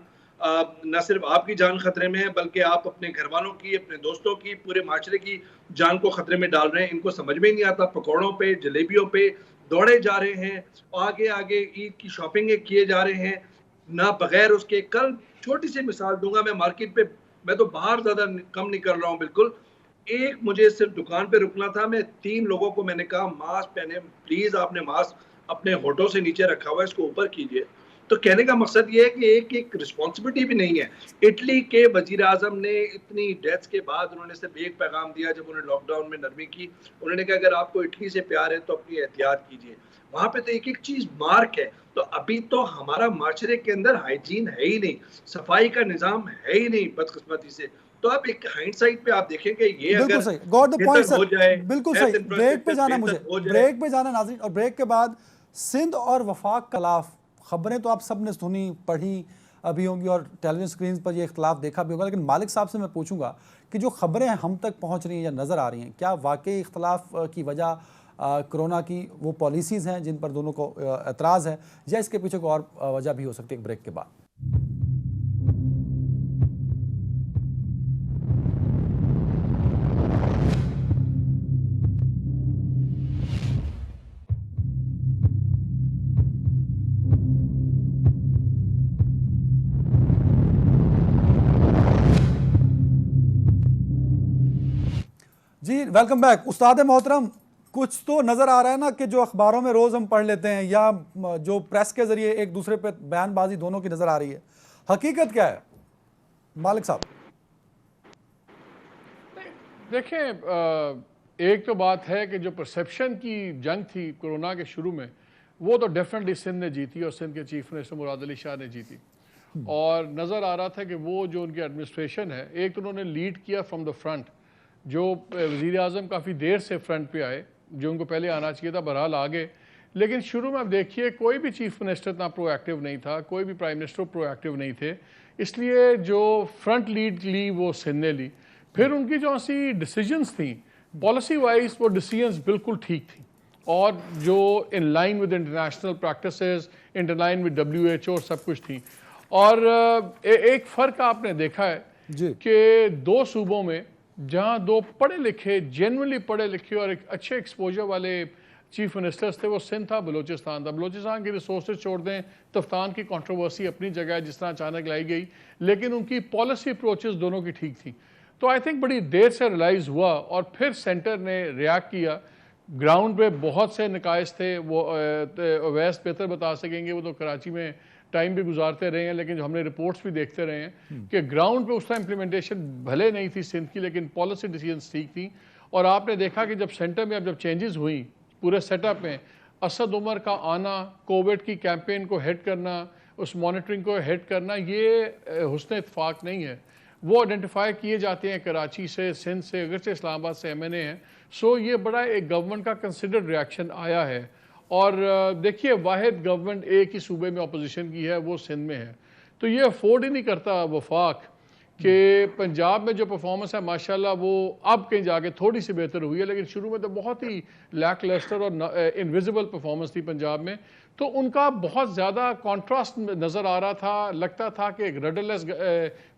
न सिर्फ आपकी जान खतरे में है, बल्कि आप अपने घर वालों की, अपने दोस्तों की, पूरे माशरे की जान को खतरे में डाल रहे हैं। इनको समझ में नहीं आता, पकौड़ों पे जलेबियों पे दौड़े जा रहे हैं, आगे आगे ईद की शॉपिंग किए जा रहे हैं ना बगैर उसके। कल छोटी सी मिसाल दूंगा, मैं मार्केट पे, मैं तो बाहर ज्यादा कम नहीं कर रहा हूँ बिल्कुल, एक मुझे सिर्फ दुकान पे रुकना था, मैं 3 लोगों को मैंने कहा मास्क पहने, प्लीज आपने मास्क अपने होठों से नीचे रखा हुआ है, इसको ऊपर कीजिए। तो कहने का मकसद ये है कि एक रिस्पॉन्सिबिलिटी भी नहीं है। इटली के वजीर आजम ने इतनी डेथ्स के बाद उन्होंने सिर्फ एक पैगाम दिया जब उन्होंने लॉकडाउन में नरमी की, उन्होंने कहा अगर आपको इटली से प्यार है तो अपनी एहतियात कीजिए। वहां पे तो एक एक चीज मार्क है। तो अभी तो हमारा माशरे के अंदर हाइजीन है ही नहीं, सफाई का निजाम है ही नहीं बदकिस्मती से। तो आप एक हाइंडसाइट पे आप देखें कि ये बिल्कुल अगर सही, गॉट द पॉइंट बेहतर हो सर, जाए, बिल्कुल हेल्थ सही। ब्रेक पे इंफ्रास्ट्रक्चर जाना, मुझे बेहतर हो जाए। ब्रेक पे जाना नाज़रीन, और ब्रेक के बाद सिंध और वफाक खिलाफ खबरें तो आप सब ने सुनी पढ़ी अभी होंगी, और टेलीविजन स्क्रीन पर ये इख्तलाफ देखा भी होगा। लेकिन मालिक साहब से मैं पूछूंगा कि जो खबरें हम तक पहुंच रही हैं या नज़र आ रही हैं, क्या वाकई इख्तलाफ की वजह कोरोना की वो पॉलिसीज़ हैं जिन पर दोनों को एतराज़ है, या इसके पीछे कोई और वजह भी हो सकती है? एक ब्रेक के बाद। जी वेलकम बैक। उस्ताद मोहतरम, कुछ तो नज़र आ रहा है ना कि जो अखबारों में रोज़ हम पढ़ लेते हैं या जो प्रेस के ज़रिए एक दूसरे पे बयानबाजी दोनों की नज़र आ रही है, हकीकत क्या है मालिक साहब? देखें, एक तो बात है कि जो परसेप्शन की जंग थी कोरोना के शुरू में, वो तो डेफिनेटली सिंध ने जीती, और सिंध के चीफ मिनिस्टर मुराद अली शाह ने जीती। और नज़र आ रहा था कि वो जो उनकी एडमिनिस्ट्रेशन है, एक तो उन्होंने लीड किया फ्रॉम द फ्रंट। जो वज़ीर आज़म काफ़ी देर से फ्रंट पे आए, जो उनको पहले आना चाहिए था, बहरहाल आ गए। लेकिन शुरू में आप देखिए कोई भी चीफ मिनिस्टर इतना प्रोएक्टिव नहीं था, कोई भी प्राइम मिनिस्टर प्रोएक्टिव नहीं थे, इसलिए जो फ्रंट लीड ली वो सिंध ने ली। फिर उनकी जो सी डिसीजंस थी पॉलिसी वाइज, वो डिसीजंस बिल्कुल ठीक थी, और जो in line with international practices, in line with WHO, सब कुछ थी। और एक फ़र्क आपने देखा है कि 2 सूबों में जहाँ 2 पढ़े लिखे, जेन्युइनली पढ़े लिखे और एक अच्छे एक्सपोजर वाले चीफ मिनिस्टर्स थे, वो सिंध था, बलूचिस्तान था। बलूचिस्तान की रिसोर्सेज छोड़ दें, तफ्तान की कंट्रोवर्सी अपनी जगह है जिस तरह अचानक लाई गई, लेकिन उनकी पॉलिसी अप्रोचेस दोनों की ठीक थी। तो आई थिंक बड़ी देर से रियलाइज़ हुआ, और फिर सेंटर ने रिएक्ट किया। ग्राउंड पे बहुत से निकायस थे, वो अवैस बेहतर बता सकेंगे, वो तो कराची में टाइम भी गुजारते रहे हैं, लेकिन जो हमने रिपोर्ट्स भी देखते रहे हैं कि ग्राउंड पे उस टाइम इम्प्लीमेंटेशन भले नहीं थी सिंध की, लेकिन पॉलिसी डिसीजंस ठीक थी। और आपने देखा कि जब सेंटर में अब जब चेंजेस हुई पूरे सेटअप में, असद उमर का आना, कोविड की कैंपेन को हेड करना, उस मॉनिटरिंग को हेड करना, ये हुस्न इत्तेफाक नहीं है। वो आइडेंटिफाई किए जाते हैं कराची से, सिंध से, अगर से इस्लामाबाद से एमएनए हैं। सो ये बड़ा एक गवर्नमेंट का कंसिडर्ड रिएक्शन आया है। और देखिए, वाहिद गवर्नमेंट एक ही सूबे में अपोजिशन की है, वो सिंध में है। तो ये अफोर्ड ही नहीं करता वफाक कि पंजाब में जो परफॉर्मेंस है माशाल्लाह वो अब कहीं जाके थोड़ी सी बेहतर हुई है, लेकिन शुरू में तो बहुत ही लैक लेस्टर और इनविजिबल परफॉर्मेंस थी पंजाब में। तो उनका बहुत ज़्यादा कॉन्ट्रास्ट नज़र आ रहा था, लगता था कि एक रडरलेस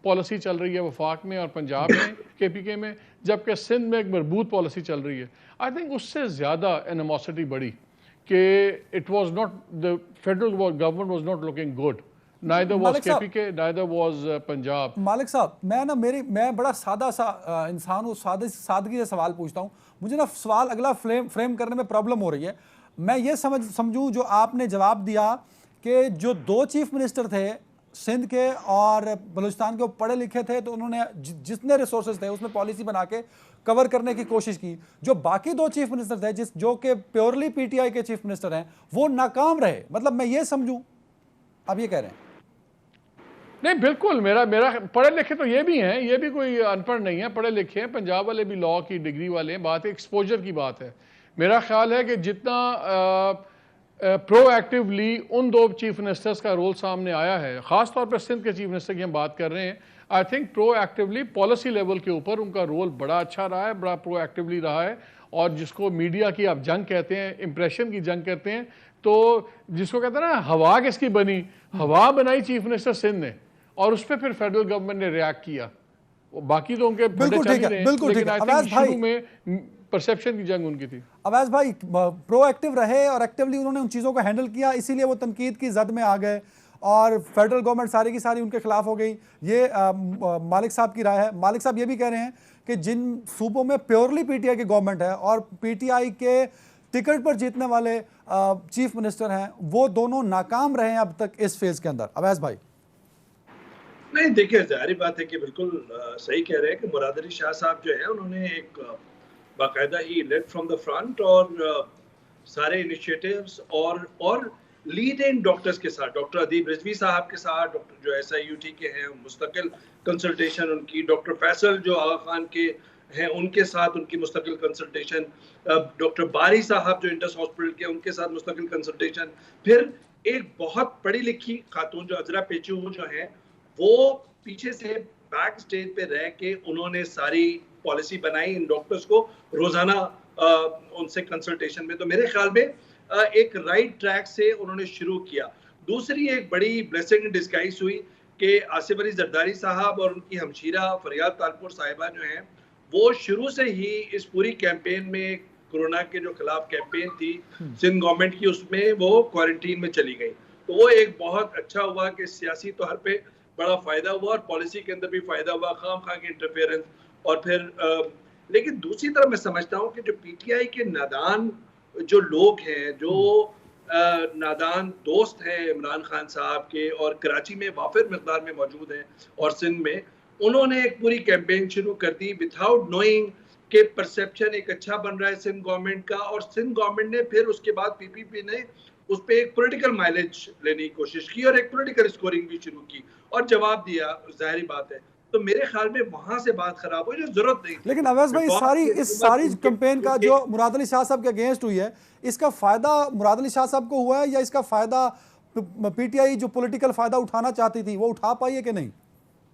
पॉलिसी चल रही है वफाक में और पंजाब में केपीके में, जबकि सिंध में एक मजबूत पॉलिसी चल रही है। आई थिंक उससे ज़्यादा एनिमोसिटी बढ़ी कि it was not the federal government was not looking good, neither was KPK, neither was Punjab. मालिक साहब, मैं बड़ा सादा सा इंसान हूँ, सादगी से सवाल पूछता हूँ। मुझे ना सवाल अगला फ्रेम करने में प्रॉब्लम हो रही है। मैं ये समझूं जो आपने जवाब दिया कि जो 2 चीफ मिनिस्टर थे सिंध के और बलूचिस्तान के, वो पढ़े लिखे थे, तो उन्होंने जितने रिसोर्सेज थे उसमें पॉलिसी बना के कवर करने की कोशिश की। जो बाकी 2 चीफ मिनिस्टर थे जो कि प्योरली पीटीआई के चीफ मिनिस्टर हैं, वो नाकाम रहे। मतलब मैं ये समझूं, आप ये कह रहे हैं? नहीं, बिल्कुल। मेरा पढ़े लिखे तो ये भी हैं, ये भी कोई अनपढ़ नहीं है, पढ़े लिखे हैं। पंजाब वाले भी लॉ की डिग्री वाले हैं। बात एक्सपोजर की बात है। मेरा ख्याल है कि जितना प्रोएक्टिवली उन 2 चीफ मिनिस्टर्स का रोल सामने आया है, ख़ास तौर पर सिंध के चीफ मिनिस्टर की हम बात कर रहे हैं, I think proactively policy level के ऊपर उनका रोल बड़ा अच्छा रहा है, बड़ा प्रोएक्टिवली रहा है। और जिसको मीडिया की आप जंग कहते हैं, इंप्रेशन की जंग कहते हैं, तो जिसको कहते हैं ना हवा किसकी बनी, हवा बनाई चीफ मिनिस्टर सिंध ने, और उस पर फिर फेडरल गवर्नमेंट ने रिएक्ट किया। बाकी तो उनके बिल्कुल ठीक है, बिल्कुल ठीक है। अवैस भाई, शुरू में परसेप्शन की जंग उनकी थी। अवैस भाई प्रोएक्टिव रहे और एक्टिवली उन्होंने उन चीज़ों को हैंडल किया, इसीलिए वो तनकीद की जद में आ गए और फेडरल गवर्नमेंट सारी की सारी उनके खिलाफ हो गई। ये मालिक साहब की राय है। मालिक साहब ये भी कह रहे हैं कि जिन सूबों में प्योरली पीटीआई की गवर्नमेंट है और पीटीआई के टिकट पर जीतने वाले चीफ मिनिस्टर हैं, वो दोनों नाकाम रहे हैं अब तक इस फेज के अंदर। अवैस भाई? नहीं, देखिए, जाहिर बात है कि बिल्कुल सही कह रहे हैं कि मुराद अली शाह साहब जो है उन्होंने एक बाकायदा ही लेड फ्रॉम द फ्रंट और सारे इनिशिएटिव्स और लीड इन डॉक्टर्स के साथ, डॉक्टर अदीब रिजवी साहब के साथ, डॉक्टर जो SIUT के हैं, मुस्तकिल कंसल्टेशन उनकी, डॉक्टर फैसल जो आगा खान के हैं उनके साथ उनकी मुस्तकिल कंसल्टेशन, डॉक्टर बारी साहब जो इंडस हॉस्पिटल के, उनके साथ मुस्तकिल कंसल्टेशन, फिर एक बहुत पढ़ी लिखी खातून जो अजरा पेचू जो है, वो पीछे से बैक स्टेज पे रह के उन्होंने सारी पॉलिसी बनाई इन डॉक्टर्स को रोजाना उनसे कंसल्टेशन में। तो मेरे ख्याल में एक राइट ट्रैक से उन्होंने शुरू किया। दूसरी एक बड़ी ब्लेसिंग इन डिस्गाइज हुई कि आसिफ अली जरदारी साहब और उनकी हमशीरा फरियाद तालपुर साहिबा जो हैं, वो शुरू से ही इस पूरी कैंपेन में, कोरोना के जो खिलाफ कैंपेन थी सिंध गवर्नमेंट की, उसमें वो क्वारंटीन में चली गई। तो वो एक बहुत अच्छा हुआ कि सियासी तौर पे बड़ा फायदा हुआ और पॉलिसी के अंदर भी फायदा हुआ, खाम खा के इंटरफेरेंस। और फिर लेकिन दूसरी तरफ मैं समझता हूँ कि जो पीटीआई के नादान जो लोग हैं, जो नादान दोस्त हैं इमरान खान साहब के और कराची में वाफिर मिकदार में मौजूद हैं और सिंध में, उन्होंने एक पूरी कैंपेन शुरू कर दी विदाउट नोइंग के परसेप्शन एक अच्छा बन रहा है सिंध गवर्नमेंट का। और सिंध गवर्नमेंट ने फिर उसके बाद पीपीपी ने उस पर एक पॉलिटिकल माइलेज लेने की कोशिश की और एक पॉलिटिकल स्कोरिंग भी शुरू की और जवाब दिया, जाहिर बात है। तो मेरे ख्याल में वहां से बात खराब हुई जो जरूरत नहीं थी। लेकिन अवैस भाई, इस सारी कैंपेन का जो मुराद अली शाह साहब के अगेंस्ट हुई है, इसका फायदा मुराद अली शाह साहब को हुआ है या इसका फायदा पीटीआई जो पॉलिटिकल फायदा उठाना चाहती थी वो उठा पाई है कि नहीं?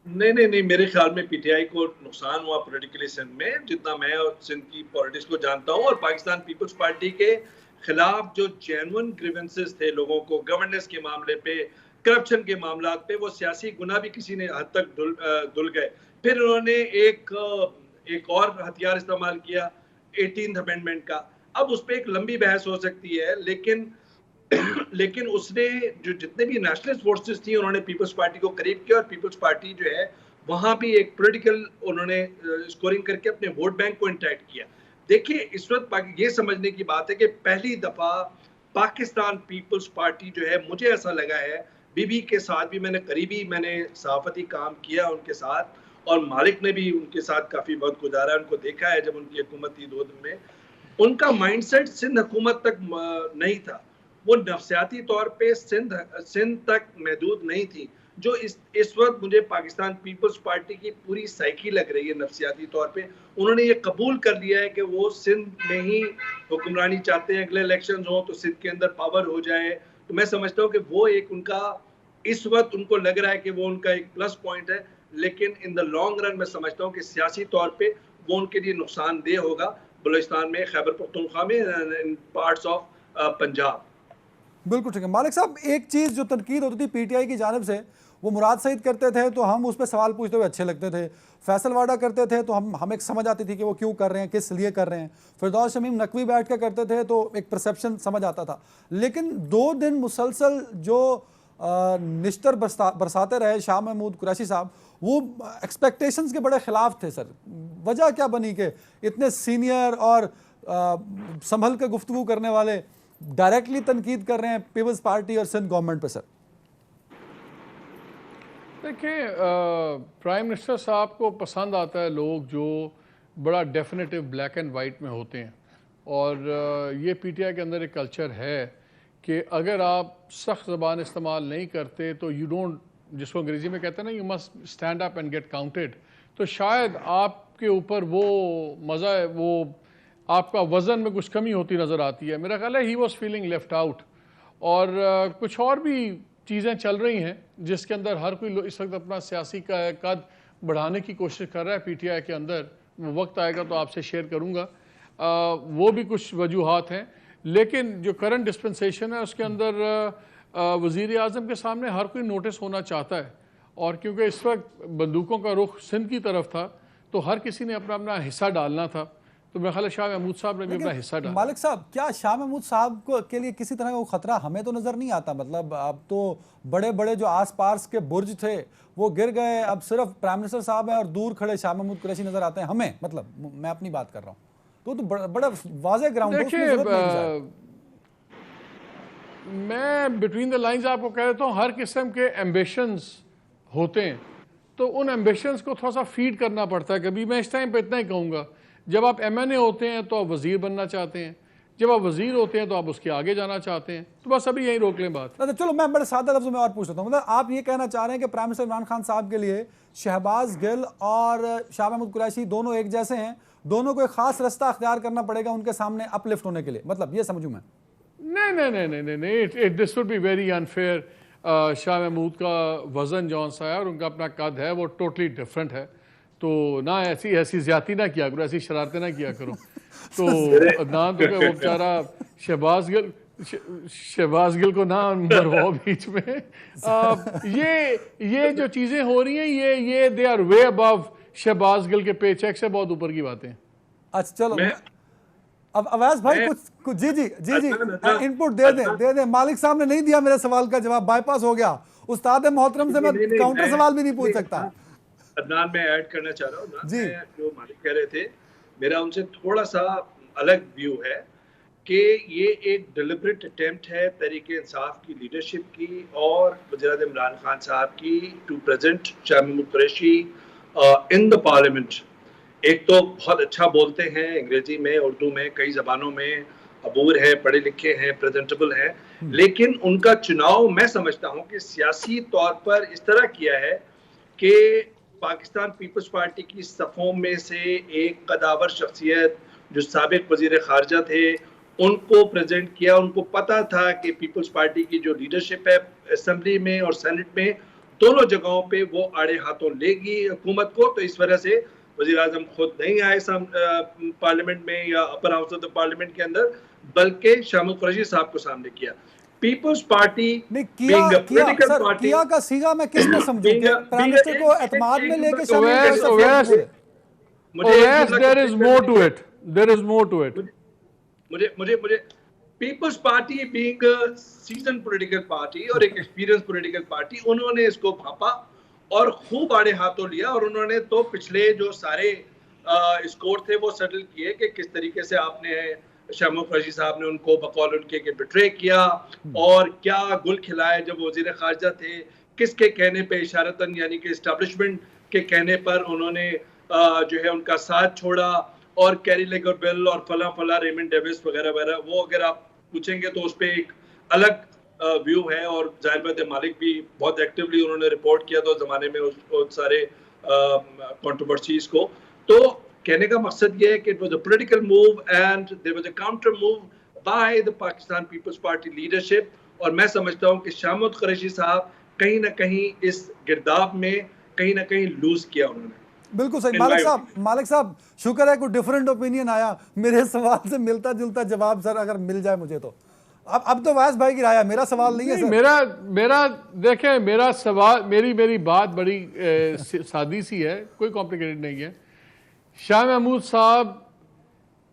नहीं, मेरे ख्याल में पीटीआई को नुकसान हुआ पॉलिटिकली सिंध में, जितना मैं और सिंध की पॉलिटिक्स को जानता हूँ। और पाकिस्तान पीपल्स पार्टी के खिलाफ जो जेन्युइन ग्रीवेंसेस थे लोगों को, गवर्नेंस के मामले पे, करप्शन के मामला पे, वो सियासी गुनाह भी किसी ने हद तक धुल गए। फिर उन्होंने एक और हथियार इस्तेमाल किया 18th अमेंडमेंट का। अब उस पर एक लंबी बहस हो सकती है, लेकिन उसने जो जितने भी नेशनलिस्ट फोर्सेस थी उन्होंने पीपल्स पार्टी को करीब किया और पीपल्स पार्टी जो है वहां भी एक पॉलिटिकल उन्होंने स्कोरिंग करके अपने वोट बैंक को इंटैक्ट किया। देखिए, इस वक्त ये समझने की बात है कि पहली दफा पाकिस्तान पीपल्स पार्टी जो है, मुझे ऐसा लगा है, बीबी के साथ भी मैंने सहाफती काम किया उनके साथ और मालिक ने भी उनके साथ काफी वक्त गुजारा, उनको देखा है जब उनकी हुकूमत थी 2 दिन में। उनका माइंडसेट सिंध हुकूमत तक नहीं था, वो नफसियाती तौर पे सिंध तक महदूद नहीं थी। जो इस वक्त मुझे पाकिस्तान पीपल्स पार्टी की पूरी साइकी लग रही है नफसियाती तौर पे, उन्होंने ये कबूल कर लिया है कि वो सिंध में ही हुक्मरानी चाहते हैं, अगले इलेक्शन हो तो सिंध के अंदर पावर हो जाए। तो मैं समझता हूँ कि वो एक उनका इस वक्त उनको लग रहा है कि वो उनका एक प्लस पॉइंट है, लेकिन इन द लॉन्ग रन मैं समझता हूँ कि सियासी तौर पे वो उनके लिए नुकसानदेह होगा बलूचिस्तान में, खैबर पख्तूनख्वा में, इन पार्ट्स ऑफ पंजाब। बिल्कुल ठीक है मालिक साहब। एक चीज़ जो तनकीद होती थी पीटीआई की जानिब से, वो मुराद सईद करते थे तो हम उस पर सवाल पूछते हुए अच्छे लगते थे, फैसल वाडा करते थे तो हमें समझ आती थी कि वो क्यों कर रहे हैं, किस लिए कर रहे हैं, फिरदौस शमीम नकवी बैठ कर करते थे तो एक परसेप्शन समझ आता था। लेकिन 2 दिन मुसलसल जो निश्तर बरसाते रहे शाह महमूद कुरैशी साहब, वो एक्सपेक्टेशंस के बड़े खिलाफ थे सर। वजह क्या बनी कि इतने सीनियर और संभल के गुफ्तगू करने वाले डायरेक्टली तनकीद कर रहे हैं पीपल्स पार्टी और सिंध गवर्नमेंट पे सर? देखिए, प्राइम मिनिस्टर साहब को पसंद आता है लोग जो बड़ा डेफिनेटिव ब्लैक एंड वाइट में होते हैं, और ये पीटीआई के अंदर एक कल्चर है कि अगर आप सख्त ज़बान इस्तेमाल नहीं करते तो यू डोंट, जिसको अंग्रेज़ी में कहते हैं ना, you must stand up and get counted. तो शायद आपके ऊपर वो मज़ा है, वो आपका वज़न में कुछ कमी होती नज़र आती है। मेरा ख्याल है he was feeling left out, और कुछ और भी चीज़ें चल रही हैं जिसके अंदर हर कोई इस वक्त अपना सियासी कद बढ़ाने की कोशिश कर रहा है पीटीआई के अंदर। वो वक्त आएगा तो आपसे शेयर करूँगा, वो भी कुछ वजूहात हैं। लेकिन जो करंट डिस्पेंसेशन है उसके अंदर वज़ीर आज़म के सामने हर कोई नोटिस होना चाहता है, और क्योंकि इस वक्त बंदूकों का रुख सिंध की तरफ था तो हर किसी ने अपना अपना हिस्सा डालना था। तो मेरा ख्याल है शाह महमूद साहब ने भी अपना हिस्सा डाला। मालिक साहब, क्या शाह महमूद साहब को के लिए किसी तरह का खतरा हमें तो नज़र नहीं आता? मतलब अब तो बड़े बड़े जो आस पास के बुर्ज थे वो गिर गए, अब सिर्फ प्राइम मिनिस्टर साहब हैं और दूर खड़े शाह महमूद कुरैशी नज़र आते हैं हमें। मतलब मैं अपनी बात कर रहा हूँ, तो बड़ा वाज़ेह ग्राउंड है, उसमें ज़रूरत नहीं है। मैं बिटवीन द लाइंस आपको कह देता हूँ, हर किस्म के एम्बिशंस होते हैं, तो उन एम्बिशंस को थोड़ा सा फीड करना पड़ता है। कभी मैं इस टाइम पे इतना ही कहूँगा, जब आप एमएनए होते हैं तो आप वज़ीर बनना चाहते हैं, जब आप वज़ीर होते हैं तो आप उसके आगे जाना चाहते हैं। तो बस अभी यही रोक लें बात। अच्छा चलो, मैं बड़े सादा लफ्ज़ों में और पूछ लेता हूँ। मतलब आप ये कहना चाह रहे हैं कि प्राइम मिनिस्टर इमरान खान साहब के लिए शहबाज गिल और शाह महमूद कुरैशी दोनों एक जैसे हैं, दोनों को एक खास रास्ता अख्तियार करना पड़ेगा उनके सामने अपलिफ्ट होने के लिए, मतलब ये समझूं मैं? नहीं नहीं नहीं नहीं नहीं, this would be very unfair. Shah Mahmood का वज़न जौन सा है और उनका अपना कद है वो टोटली डिफरेंट है, तो ना ऐसी ज्यादती ना किया करो, ऐसी शरारतें ना किया करो। तो ना तो वो बेचारा शहबाज गिल को ना मरवाओ बीच में। ये जो चीज़ें हो रही हैं ये they are way above Shahbaz Gill के पे चेक से बहुत ऊपर की बातें। अच्छा चलो, अब अवैस भाई कुछ जी इनपुट दे दें। मालिक साहब ने नहीं दिया मेरे सवाल का जवाब, बाईपास हो गया। उस्ताद मोहतरम से मैं काउंटर सवाल भी नहीं पूछ सकता। अदनान, मैं ऐड करना चाह रहा हूँ, जो मालिक कह रहे थे, मेरा उनसे थोड़ा सा अलग व्यू है कि ये एक डिलिबरेट अटेम्प्ट है तहरीक इंसाफ की लीडरशिप की और वज़ीर-ए-आज़म इमरान खान साहब की to present Shah Mahmood Qureshi in the parliament. एक तो बहुत अच्छा बोलते हैं अंग्रेजी में, उर्दू में, कई ज़बानों में अबूर है, पढ़े लिखे हैं, प्रेजेंटेबल हैं, लेकिन उनका चुनाव मैं समझता हूँ कि सियासी तौर पर इस तरह किया है कि पाकिस्तान पीपल्स पार्टी की सफ़ों में से एक कदावर शख्सियत जो साबिक वज़ीर ख़ारजा थे उनको प्रेजेंट किया। उनको पता था कि पीपल्स पार्टी की जो लीडरशिप है असेंबली में और सेनेट में दोनों जगहों पे वो आड़े हाथों लेगी हुकूमत को, तो इस वजह से वज़ीर आज़म खुद नहीं आए पार्लियामेंट में या upper house of the parliament के अंदर, बल्कि शाह महमूद कुरैशी साहब को सामने किया। पीपल्स पार्टी किया का सीगा मैं किस में समझूं कि प्राइम मिनिस्टर को एतमाद में लेके मुझे Peoples Party being seasoned political party और एक एक्सपीरियंस पॉलिटिकल पार्टी, उन्होंने इसको भापा और खूब आड़े हाथों लिया, और उन्होंने तो पिछले जो सारे स्कोर थे वो सेटल किए कि किस तरीके से आपने शाह महमूद कुरैशी साहब ने उनको बकौल उनके के बिट्रे किया और क्या गुल खिलाए जब वज़ीर ख़ारजा थे, किसके कहने पे इशारतन यानी कि एस्टेब्लिशमेंट के कहने पर उन्होंने जो है उनका साथ छोड़ा, और कैरी लेगर बिल और फला रेमंड डेविस वगैरह वगैरह, वो अगर आप पूछेंगे तो उस पर एक अलग व्यू है, और जाहिर बात है मालिक भी बहुत एक्टिवली उन्होंने रिपोर्ट किया था उस जमाने में उस सारे कंट्रोवर्सीज को। तो कहने का मकसद ये है कि it was a political move and there was a counter move by the Pakistan Peoples Party leadership, और मैं समझता हूं कि शाह महमूद कुरैशी साहब कहीं ना कहीं इस गिरदाव में कहीं ना कहीं लूज किया उन्होंने। बिल्कुल सही। In my मालिक साहब शुक्र है कोई डिफरेंट ओपिनियन आया, मेरे सवाल से मिलता जुलता जवाब सर अगर मिल जाए मुझे तो। अब तो वास भाई की राय है, मेरा सवाल नहीं है सर। मेरा देखें, मेरा सवाल, मेरी बात बड़ी सादी सी है, कोई कॉम्प्लिकेटेड नहीं है। शाह महमूद साहब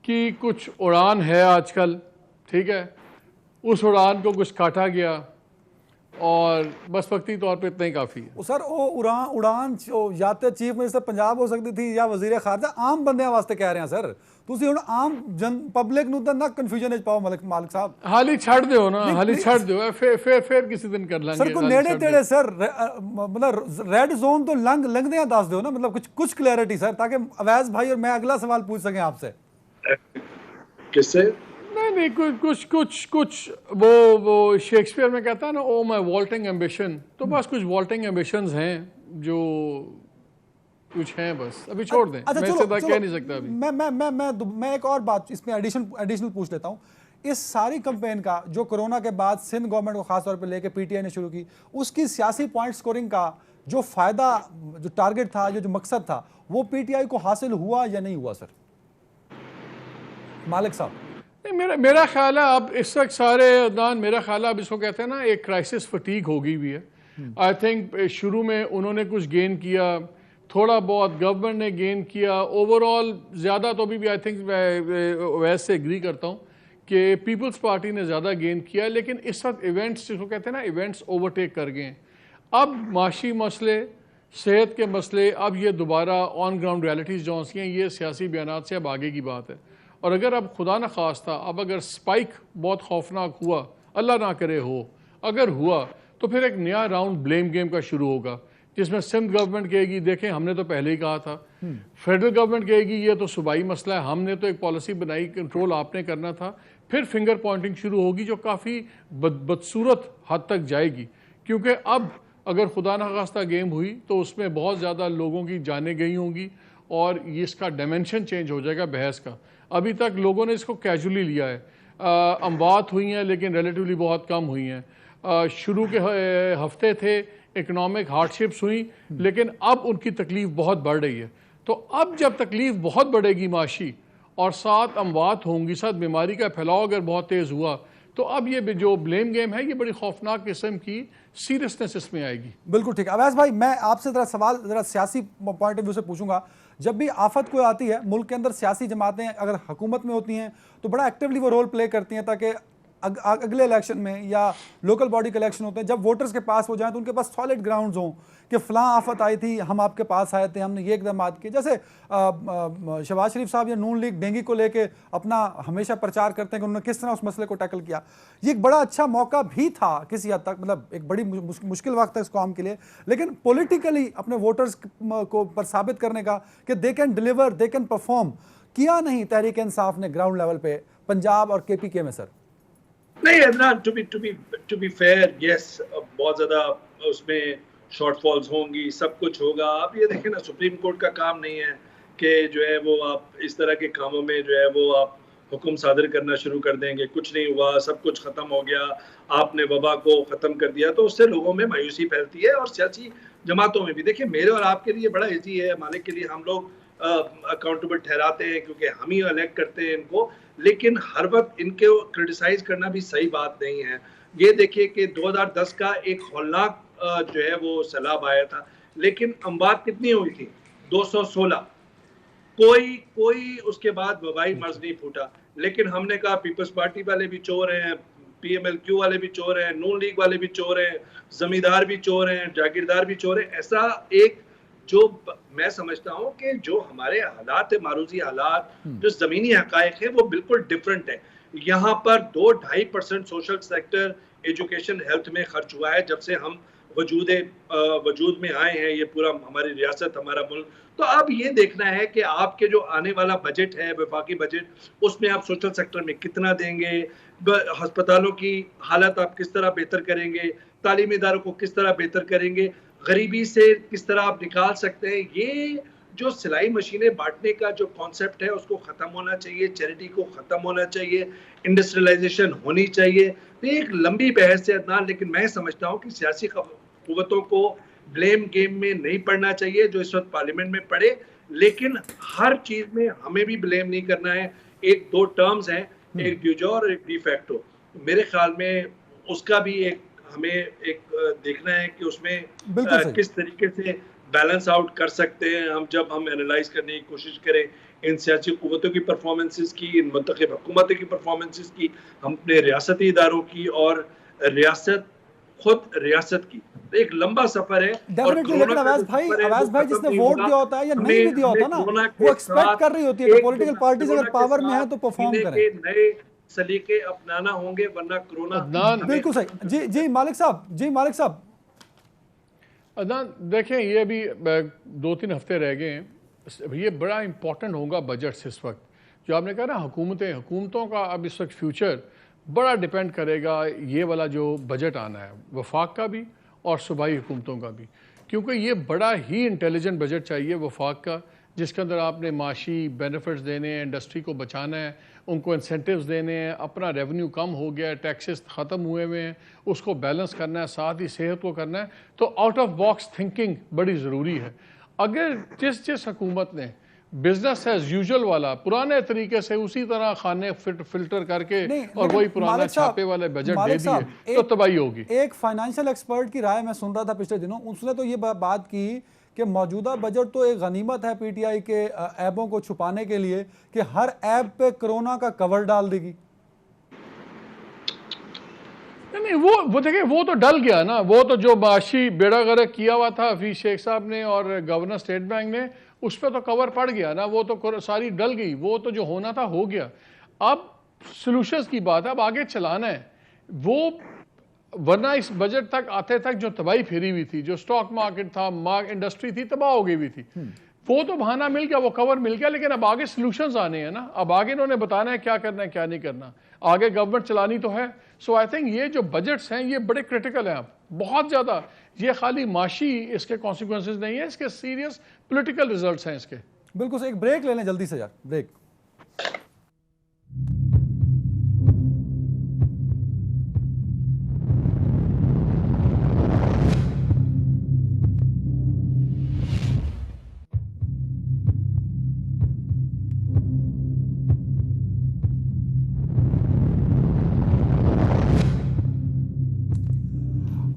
की कुछ उड़ान है आजकल, ठीक है, उस उड़ान को कुछ काटा गया और बस वक्ती तौर पे इतना ही काफ़ी है। सर वो उड़ान या तो चीफ मिनिस्टर पंजाब हो सकती थी या वजीर खारजा, आम बंदियां वास्ते कह रहे हैं सर। ਤੁਸੀਂ ਹੁਣ ਆਮ ਜਨ ਪਬਲਿਕ ਨੂੰ ਤਾਂ ਨਾ ਕਨਫਿਊਜ਼ਨ ਵਿੱਚ ਪਾਓ ਮਾਲਕ ਸਾਹਿਬ। ਹਾਲੀ ਛੱਡ ਦਿਓ ਨਾ, ਹਾਲੀ ਛੱਡ ਦਿਓ, ਫਿਰ ਕਿਸੇ ਦਿਨ ਕਰ ਲਾਂਗੇ। ਸਰ ਕੋਈ ਨੇੜੇ ਤੇੜੇ ਸਰ मतलब रेड जोन तो लंघदे दस दो ना, मतलब कुछ क्लैरिटी सर, ताकि अवैज भाई और मैं अगला सवाल पूछ सकें आपसे। किससे? नहीं कुछ वो शेक्सपियर में कहता है ना, ओ माय वॉल्टिंग एम्बिशन, तो बस कुछ वॉल्टिंग एम्बिशंस हैं जो कुछ हैं, बस अभी छोड़ दें। अच्छा मैं चलो, कह नहीं सकता अभी। मैं एक और बात इसमें एडिशनल पूछ लेता हूँ। इस सारी कैंपेन का जो कोरोना के बाद सिंध गवर्नमेंट को खास तौर पे लेके पीटीआई ने शुरू की, उसकी सियासी पॉइंट स्कोरिंग का जो फायदा, जो टारगेट था, जो मकसद था, वो पीटीआई को हासिल हुआ या नहीं हुआ सर मालिक साहब? मेरा ख्याल है अब इस वक्त सारे अदनान, मेरा ख्याल है अब इसको कहते हैं ना, एक क्राइसिस फटीग हो गई हुई है। आई थिंक शुरू में उन्होंने कुछ गेन किया, थोड़ा बहुत गवर्नमेंट ने गेन किया, ओवरऑल ज़्यादा तो अभी भी आई थिंक वैसे एग्री करता हूँ कि पीपल्स पार्टी ने ज़्यादा गेन किया, लेकिन इस वक्त इवेंट्स जिसको कहते हैं ना, इवेंट्स ओवरटेक कर गए हैं। अब माशी मसले, सेहत के मसले, अब ये दोबारा ऑन ग्राउंड रियलिटीज़ जो सी हैं, ये सियासी बयानात से अब आगे की बात है। और अगर अब खुदा न खास्ता अब अगर स्पाइक बहुत खौफनाक हुआ, अल्लाह ना करे हो, अगर हुआ तो फिर एक नया राउंड ब्लेम गेम का शुरू होगा, जिसमें सिंध गवर्नमेंट कहेगी देखें हमने तो पहले ही कहा था, फेडरल गवर्नमेंट कहेगी ये तो सूबाई मसला है, हमने तो एक पॉलिसी बनाई, कंट्रोल आपने करना था, फिर फिंगर पॉइंटिंग शुरू होगी जो काफ़ी बदसूरत हद तक जाएगी। क्योंकि अब अगर खुदा न खास्ता गेम हुई तो उसमें बहुत ज़्यादा लोगों की जानें गई होंगी और इसका डायमेंशन चेंज हो जाएगा बहस का। अभी तक लोगों ने इसको कैजुअली लिया है, अमवात हुई हैं लेकिन रिलेटिवली बहुत कम हुई हैं। शुरू के हफ्ते थे, इकोनॉमिक हार्डशिप्स हुई, लेकिन अब उनकी तकलीफ़ बहुत बढ़ रही है। तो अब जब तकलीफ़ बहुत बढ़ेगी माशी और साथ अमवात होंगी, साथ बीमारी का फैलाव अगर बहुत तेज़ हुआ, तो अब ये जो ब्लेम गेम है ये बड़ी खौफनाक किस्म की सीरियसनेस इसमें आएगी। बिल्कुल ठीक। अवैस भाई मैं आपसे ज़रा सवाल ज़रा सियासी पॉइंट ऑफ व्यू से पूछूंगा। जब भी आफत कोई आती है, मुल्क के अंदर सियासी जमातें अगर हुकूमत में होती हैं तो बड़ा एक्टिवली वो रोल प्ले करती हैं ताकि अगले इलेक्शन में या लोकल बॉडी के इलेक्शन होते हैं, जब वोटर्स के पास हो जाएं तो उनके पास सॉलिड ग्राउंड्स हों कि फ़लाँ आफत आई थी, हम आपके पास आए थे, हमने ये इकदाम किए। जैसे शहबाज शरीफ साहब या नून लीग डेंगू को लेके अपना हमेशा प्रचार करते हैं कि उन्होंने किस तरह उस मसले को टैकल किया। ये एक बड़ा अच्छा मौका भी था किसी हद तक, मतलब एक बड़ी मुश्किल वक्त है इस कौम के लिए, लेकिन पॉलिटिकली अपने वोटर्स को पर साबित करने का कि they can deliver, they can perform, किया नहीं तहरीक इंसाफ ने ग्राउंड लेवल पे पंजाब और KPK में सर? नहीं Adnan, to be fair, yes, बहुत ज़्यादा उसमें शॉर्टफॉल्स होंगी, सब कुछ होगा। आप ये देखें ना, सुप्रीम कोर्ट का काम नहीं है कि जो है वो आप इस तरह के कामों में जो है वो आप हुक्म सादर करना शुरू कर देंगे। कुछ नहीं हुआ, सब कुछ ख़त्म हो गया, आपने वबा को ख़त्म कर दिया, तो उससे लोगों में मायूसी फैलती है और सियासी जमातों में भी। देखिए मेरे और आपके लिए बड़ा ईजी है, मालिक के लिए हम लोग अकाउंटेबल ठहराते हैं क्योंकि हम ही इलेक्ट करते हैं इनको, लेकिन हर वक्त इनके क्रिटिसाइज करना भी सही बात नहीं है। ये देखिए कि 2010 का एक हौलनाक जो है वो सैलाब आया था, लेकिन अमवात कितनी हुई थी? 216। कोई उसके बाद वबाई मर्ज नहीं फूटा। लेकिन हमने कहा पीपल्स पार्टी वाले भी चोर हैं, PMLQ वाले भी चोर हैं, नून लीग वाले भी चोर हैं, जमींदार भी चोर हैं, जागीरदार भी चोर हैं। ऐसा एक जो मैं समझता हूँ कि जो हमारे हालात है, मारूजी हालात, जो ज़मीनी हकायक है, वो बिल्कुल डिफरेंट है। यहाँ पर 2-2.5% सोशल सेक्टर, एजुकेशन, हेल्थ में खर्च हुआ है जब से हम वजूद में आए हैं, ये पूरा हमारी रियासत, हमारा मुल्क। तो अब ये देखना है कि आपके जो आने वाला बजट है, वफाकी बजट, उसमें आप सोशल सेक्टर में कितना देंगे, अस्पतालों की हालत आप किस तरह बेहतर करेंगे, तालीमी इदारों को किस तरह बेहतर करेंगे, गरीबी से किस तरह आप निकाल सकते हैं। ये जो सिलाई मशीनें बांटने का जो कॉन्सेप्ट है उसको ख़त्म होना चाहिए, चैरिटी को ख़त्म होना चाहिए, इंडस्ट्रियलाइजेशन होनी चाहिए। तो एक लंबी बहस है अदनान, लेकिन मैं समझता हूँ कि सियासी कुव्वतों को ब्लेम गेम में नहीं पड़ना चाहिए जो इस वक्त पार्लियामेंट में पड़े, लेकिन हर चीज़ में हमें भी ब्लेम नहीं करना है। एक दो टर्म्स हैं, एक ड्यूजोर और एक डिफैक्टो। मेरे ख्याल में उसका भी एक हमें एक देखना है कि उसमें किस तरीके से बैलेंस आउट कर सकते हैं हम, जब हम एनालाइज करने की कोशिश करें इन सियासी कुव्वतों की परफॉर्मेंसेस की, इन मुंतखब हुकूमत की परफॉर्मेंसेस की, हम अपने रियासती इदारों की और रियासत खुद रियासत की। एक लंबा सफर है। डेफिनेटली, लेकिन अवैस भाई जिसने वोट दिया होता है या नहीं भी दिया होता ना, वो एक्सपेक्ट कर रही होती है कि पॉलिटिकल पार्टीज अगर पावर में है तो परफॉर्म करें, नए सलीके अपनाना होंगे, वरना कोरोना। बिल्कुल सही। जी मालिक साहब। अदनान देखें, ये भी 2-3 हफ्ते रह गए हैं, ये बड़ा इंपॉर्टेंट होगा बजट इस वक्त। जो आपने कहा ना, हुकूमतों का अब इस वक्त फ्यूचर बड़ा डिपेंड करेगा ये वाला जो बजट आना है, वफाक का भी और सूबाई हुकूमतों का भी, क्योंकि ये बड़ा ही इंटेलिजेंट बजट चाहिए वफाक का, जिसके अंदर आपने माशी बेनिफिट्स देने हैं, इंडस्ट्री को बचाना है, उनको इंसेंटिव्स देने हैं, अपना रेवेन्यू कम हो गया है, टैक्सेस ख़त्म हुए हुए हैं, उसको बैलेंस करना है, साथ ही सेहत को करना है। तो आउट ऑफ बॉक्स थिंकिंग बड़ी ज़रूरी है। अगर जिस हुकूमत ने बिजनेस एज यूजुअल वाला पुराने तरीके से उसी तरह खाने फिल्टर करके और वही पुराना छापे वाले बजट दे दिए तो तबाही होगी। एक फाइनेंशियल एक्सपर्ट की राय मैं सुन रहा था पिछले दिनों, उसने तो ये बात की कि मौजूदा बजट तो एक गनीमत है पीटीआई के ऐबों को छुपाने के लिए कि हर ऐब पे कोरोना का कवर डाल देगी। नहीं, वो देखिए, वो तो डल गया ना। वो तो जो माशी बेड़ा गर्क किया हुआ था हफीज शेख साहब ने और गवर्नर स्टेट बैंक ने, उस पर तो कवर पड़ गया ना, वो तो सारी डल गई। वो तो जो होना था हो गया। अब सॉल्यूशंस की बात है, अब आगे चलाना है वो, वरना इस बजट तक आते तक जो तबाही फेरी हुई थी, जो स्टॉक मार्केट था, इंडस्ट्री थी, तबाह हो गई हुई थी। वो तो बहाना मिल गया, वो कवर मिल गया, लेकिन अब आगे सॉल्यूशंस आने हैं ना। अब आगे इन्होंने बताना है क्या करना है क्या नहीं करना, आगे गवर्नमेंट चलानी तो है। सो आई थिंक ये जो बजट्स हैं ये बड़े क्रिटिकल हैं अब, बहुत ज़्यादा। ये खाली माशी इसके कॉन्सिक्वेंसेज नहीं है, इसके सीरियस पॉलिटिकल रिजल्ट्स हैं इसके। बिल्कुल। एक ब्रेक ले लें जल्दी से यार, ब्रेक।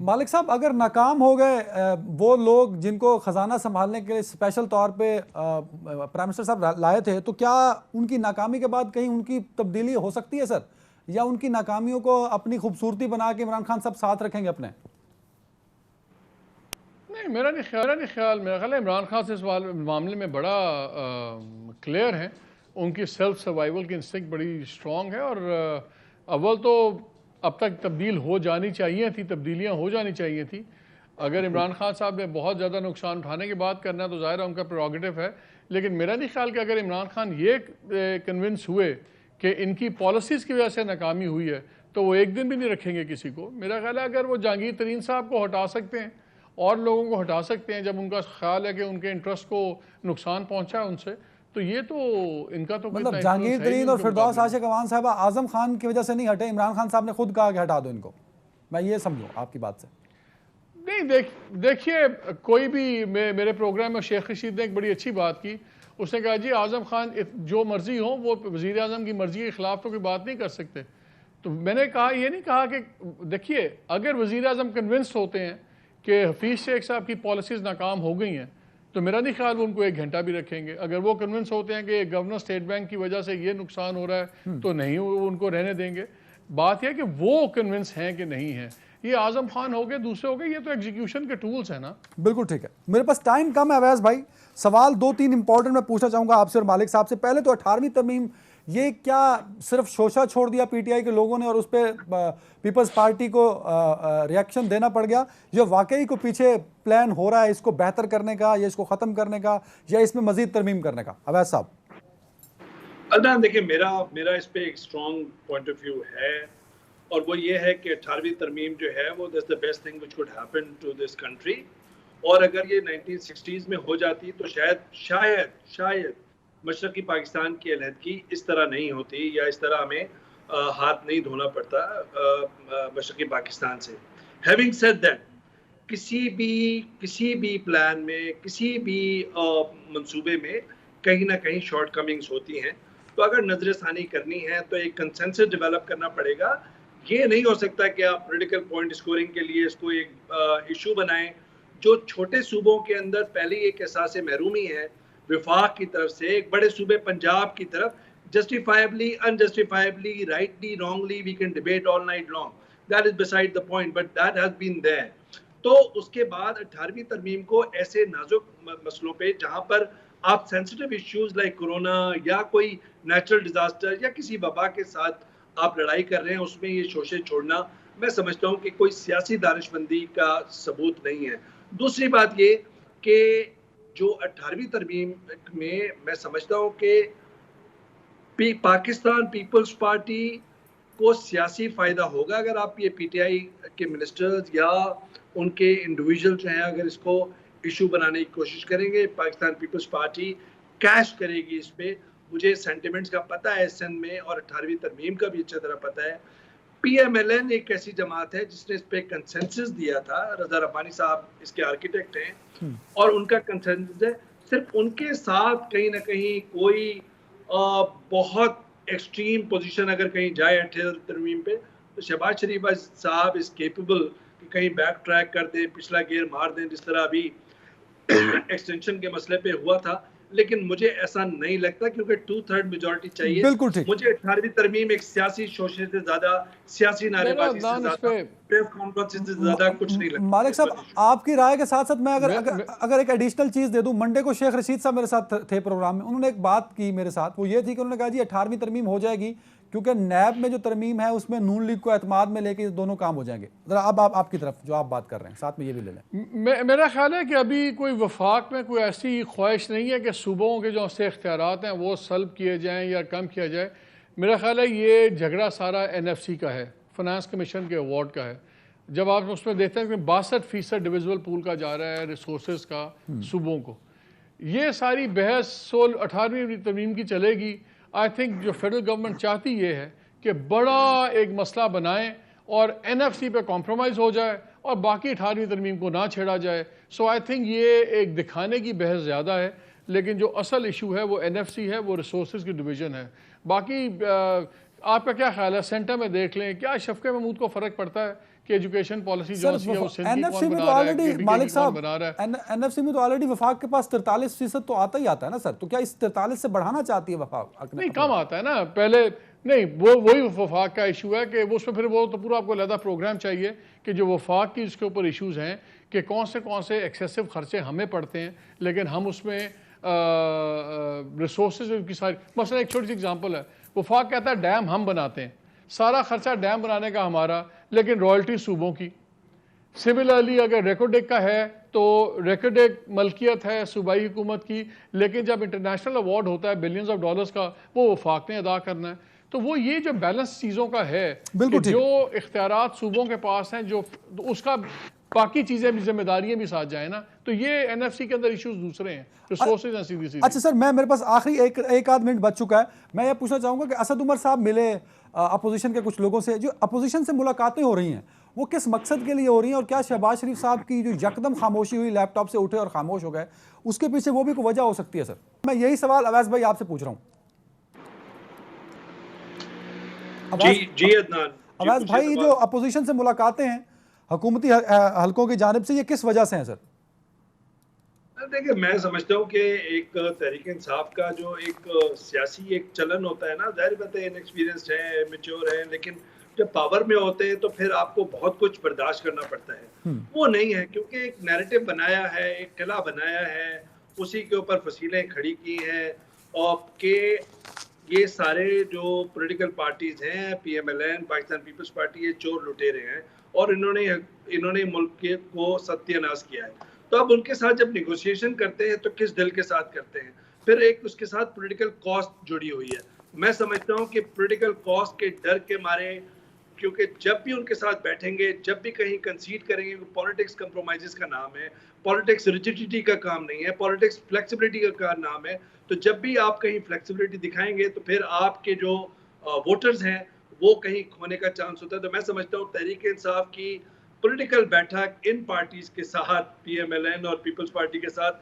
मालिक साहब, अगर नाकाम हो गए वो लोग जिनको खजाना संभालने के लिए स्पेशल तौर पे प्राइम मिनिस्टर साहब लाए थे, तो क्या उनकी नाकामी के बाद कहीं उनकी तब्दीली हो सकती है सर, या उनकी नाकामियों को अपनी खूबसूरती बना के इमरान खान साहब साथ रखेंगे अपने? नहीं, मेरा ख्याल इमरान खान से इस मामले में बड़ा क्लियर है। उनकी सेल्फ सर्वाइवल की इंस्टिंक्ट बड़ी स्ट्रॉन्ग है, और अव्वल तो अब तक तब्दील हो जानी चाहिए थी, तब्दीलियां हो जानी चाहिए थी। अगर इमरान खान साहब ने बहुत ज़्यादा नुकसान उठाने की बात करना है तो ज़ाहिर है उनका प्रेरोगेटिव है, लेकिन मेरा नहीं ख्याल कि अगर इमरान खान ये कन्विंस हुए कि इनकी पॉलिसीज़ की वजह से नाकामी हुई है तो वो एक दिन भी नहीं रखेंगे किसी को। मेरा ख्याल है अगर वो जहांगीर तरीन साहब को हटा सकते हैं और लोगों को हटा सकते हैं जब उनका ख्याल है कि उनके इंटरेस्ट को नुकसान पहुँचा है उनसे, तो ये तो इनका तो मतलब जहांगीर तरीन और फिरदौस आशिक अवान साहब आजम खान की वजह से नहीं हटे, इमरान खान साहब ने खुद कहा कि हटा दो इनको। मैं ये समझूं आपकी बात से? नहीं, देखिए, कोई भी मेरे प्रोग्राम में शेख रशीद ने एक बड़ी अच्छी बात की। उसने कहा जी आजम खान जो मर्जी हो, वो वज़ीर आज़म की मर्जी के खिलाफ तो कोई बात नहीं कर सकते। तो मैंने कहा, ये नहीं कहा कि देखिए अगर वज़ीर आज़म कन्विंस होते हैं कि हफीज़ शेख साहब की पॉलिसीज़ नाकाम हो गई हैं तो मेरा नहीं ख्याल वो उनको 1 घंटा भी रखेंगे। अगर वो कन्विंस होते हैं कि गवर्नर स्टेट बैंक की वजह से ये नुकसान हो रहा है तो नहीं, वो उनको रहने देंगे। बात यह कि वो कन्विंस हैं कि नहीं है। ये आजम खान हो गए, दूसरे हो गए, ये तो एग्जीक्यूशन के टूल्स हैं ना। बिल्कुल ठीक है, मेरे पास टाइम कम है अवैस भाई। सवाल 2-3 इंपॉर्टेंट मैं पूछना चाहूँगा आपसे और मालिक साहब से। पहले तो 18वीं तरमीम ये क्या सिर्फ शोषा छोड़ दिया पीटीआई के लोगों ने और उस पर पीपल्स पार्टी को रिएक्शन देना पड़ गया, जो वाकई को पीछे प्लान हो रहा है इसको बेहतर करने का या इसको ख़त्म करने का या इसमें मजीद तरमीम करने का? अवैध साहब। अदनान देखिए, मेरा इस पे एक स्ट्रॉन्ग पॉइंट ऑफ व्यू है और वो ये है कि 18वीं तरमीम जो है वो that's the best thing which could happen to this country. और अगर ये 1960s में हो जाती तो शायद मशरक़ी पाकिस्तान की अलहदगी इस तरह नहीं होती या इस तरह हमें हाथ नहीं धोना पड़ता मशरक़ी पाकिस्तान से। हैविंग सेड दैट, किसी भी प्लान में, किसी भी मंसूबे में कहीं ना कहीं शॉर्ट कमिंग्स होती हैं। तो अगर नजरसानी करनी है तो एक कंसेंसस डेवलप करना पड़ेगा। ये नहीं हो सकता कि आप पॉलिटिकल पॉइंट स्कोरिंग के लिए इसको एक इशू बनाएं। जो छोटे सूबों के अंदर पहले एक एहसास महरूमी है विफाक की तरफ से, एक बड़े सूबे पंजाब की तरफ, justifiably unjustifiably, rightly wrongly, we can debate all night long, that is beside the point, but that has been there. तो उसके बाद 18वीं तरमीम को ऐसे नाजुक मसलों पे जहां पर आप सेंसिटिव इश्यूज लाइक कोरोना या कोई नेचुरल डिजास्टर या किसी वबा के साथ आप लड़ाई कर रहे हैं, उसमें ये शोशे छोड़ना मैं समझता हूं कि कोई सियासी दानिशमंदी का सबूत नहीं है। दूसरी बात ये कि जो 18वीं तरमीम में मैं समझता हूं कि पाकिस्तान पीपल्स पार्टी को सियासी फायदा होगा अगर आप ये पीटीआई के मिनिस्टर्स या उनके इंडिविजुअल जो हैं अगर इसको इशू बनाने की कोशिश करेंगे। पाकिस्तान पीपल्स पार्टी कैश करेगी इस पे। मुझे सेंटिमेंट्स का पता है सिंध में और 18वीं तरमीम का भी अच्छी तरह पता है। पीएमएलएन एक ऐसी जमात है जिसने इस पे कंसेंसस दिया था। रजा रब्बानी साहब इसके आर्किटेक्ट हैं और उनका कंसेंसस है। सिर्फ उनके साथ कहीं ना कहीं कोई बहुत एक्सट्रीम पोजीशन अगर कहीं जाए 18वीं तरमीम पे तो शहबाज शरीफ साहब इज केपेबल कि कहीं बैक ट्रैक कर दें, पिछला गियर मार दें, जिस तरह अभी एक्सटेंशन के मसले पे हुआ था। लेकिन मुझे ऐसा नहीं लगता क्योंकि 2/3 मेजॉरिटी चाहिए। बिल्कुल ठीक। मुझे 18वीं तरमीम एक सियासी शोषे से ज्यादा, सियासी नारेबाजी से ज्यादा, प्रेस कॉन्फ्रेंस से ज्यादा कुछ नहीं लगता। मालिक साहब, आपकी राय के साथ साथ मैं अगर एक एडिशनल चीज दे दूं, मंडे को शेख रशीद साहब मेरे साथ थे प्रोग्राम में, उन्होंने एक बात की मेरे साथ, वो ये थी कि उन्होंने कहा जी 18वीं तरमीम हो जाएगी क्योंकि नैब में जो तरमीम है उसमें नून लीग को एतमाद में लेके दोनों काम हो जाएंगे। जरा अब आप आपकी तरफ जो आप बात कर रहे हैं साथ में ये भी ले लें। मेरा ख्याल है कि अभी कोई वफाक में कोई ऐसी ख्वाहिश नहीं है कि सूबों के जो से इख्तियारात हैं वो सल्ब किए जाएँ या कम किया जाए। मेरा ख्याल है ये झगड़ा सारा NFC का है, फाइनेंस कमीशन के अवार्ड का है। जब आप उसमें देखते हैं कि 62% डिविजिबल पूल का जा रहा है रिसोर्सेज का सूबों को, ये सारी बहस 18वीं तरमीम की चलेगी। आई थिंक जो फेडरल गवर्नमेंट चाहती ये है कि बड़ा एक मसला बनाएं और NFC पे कॉम्प्रोमाइज़ हो जाए और बाकी 18वीं तरमीम को ना छेड़ा जाए। सो आई थिंक ये एक दिखाने की बहस ज़्यादा है, लेकिन जो असल इशू है वो NFC है, वो रिसोर्सेज की डिवीज़न है। बाकी आपका क्या ख्याल है? सेंटर में देख लें, क्या शफ़क़त महमूद को फ़र्क पड़ता है कि एजुकेशन पॉलिसी जो सी है वो सिंध की कौन बना रहा है, KPK मालिक साहब, बना रहा है? NFC में तो ऑलरेडी वफाक के पास 43% तो आता ही आता है ना सर, तो क्या इस 43 से बढ़ाना चाहती है वफाक? नहीं, कम आता है ना पहले। नहीं, वो वही वफाक का इशू है कि उसमें फिर वो तो पूरा आपको अलग प्रोग्राम चाहिए कि जो वफाक की इसके ऊपर इश्यूज हैं कि कौन से एक्सेसिव खर्चे हमें पड़ते हैं, लेकिन हम उसमें रिसोर्सेज की सारी, मसला एक छोटी सी एग्जांपल है, वफाक कहता है डैम हम बनाते हैं, सारा खर्चा डैम बनाने का हमारा, लेकिन रॉयल्टी सूबों की। सिमिलरली अगर रेकोडेक का है तो रेकोडेक मलकियत है सूबाई हुकूमत की, लेकिन जब इंटरनेशनल अवार्ड होता है बिलियंस ऑफ डॉलर्स का, वो वफाक ने अदा करना है। तो वो ये जो बैलेंस चीज़ों का है कि जो इख्तियारात सूबों के पास हैं, जो उसका बाकी चीज़ें भी, जिम्मेदारियां भी साथ जाए ना, तो ये NFC के अंदर इश्यूज दूसरे हैं, रिसोर्सेज हैं सीधी सीधी। अच्छा सर, मेरे पास आखिरी एक आध मिनट बच चुका है, मैं ये पूछना चाहूँगा कि असद उमर साहब मिले अपोजिशन के कुछ लोगों से, जो अपोजिशन से मुलाकातें हो रही हैं वो किस मकसद के लिए हो रही हैं, और क्या शहबाज शरीफ साहब की जो यकदम खामोशी हुई, लैपटॉप से उठे और खामोश हो गए, उसके पीछे वो भी कोई वजह हो सकती है? सर मैं यही सवाल अवैस भाई आपसे पूछ रहा हूँ। अवैस भाई, जो अपोजिशन से मुलाकातें हैं हुकूमती हलकों की जानिब से, ये किस वजह से हैं सर? देखिए, मैं समझता हूँ कि एक तहरीक इंसाफ का जो एक सियासी एक चलन होता है ना, जाहिर बात है इनएक्सपीरियंस्ड है, मैच्योर है, लेकिन जब पावर में होते हैं तो फिर आपको बहुत कुछ बर्दाश्त करना पड़ता है। वो नहीं है, क्योंकि एक नैरेटिव बनाया है, एक किला बनाया है, उसी के ऊपर फसीलें खड़ी की हैं और के ये सारे जो पॉलिटिकल पार्टीज हैं, पीएमएलएन, पाकिस्तान पीपल्स पार्टी, ये चोर लुटेरे हैं और इन्होंने मुल्क के को सत्यानाश किया है। तो अब उनके साथ जब निगोशिएशन करते हैं तो किस दिल के साथ करते हैं? फिर एक उसके साथ पॉलिटिकल कॉस्ट जुड़ी हुई है। मैं समझता हूँ कि पॉलिटिकल कॉस्ट के डर के मारे, क्योंकि जब भी उनके साथ बैठेंगे, जब भी कहीं कंसीड करेंगे, पॉलिटिक्स कंप्रोमाइजेस का नाम है, पॉलिटिक्स रिजिडिटी का काम नहीं है, पॉलिटिक्स फ्लेक्सिबिलिटी का नाम है। तो जब भी आप कहीं फ्लेक्सिबिलिटी दिखाएंगे तो फिर आपके जो वोटर्स हैं वो कहीं खोने का चांस होता है। तो मैं समझता हूँ तहरीक इंसाफ की पॉलिटिकल बैठक इन पार्टीज के साथ, पीएमएलएन और पीपल्स पार्टी के साथ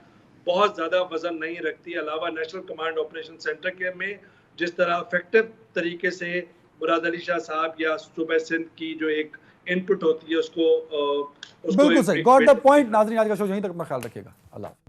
बहुत ज्यादा वजन नहीं रखती। अलावा नेशनल कमांड ऑपरेशन सेंटर के में जिस तरह इफेक्टिव तरीके से मुराद अली शाह साहब या सूबे सिंध की जो एक इनपुट होती है उसको बिल्कुल सही, गॉट द पॉइंट। नाज़रीन, आज का शो यहीं तक, अपना ख्याल रखिएगा। अल्लाह।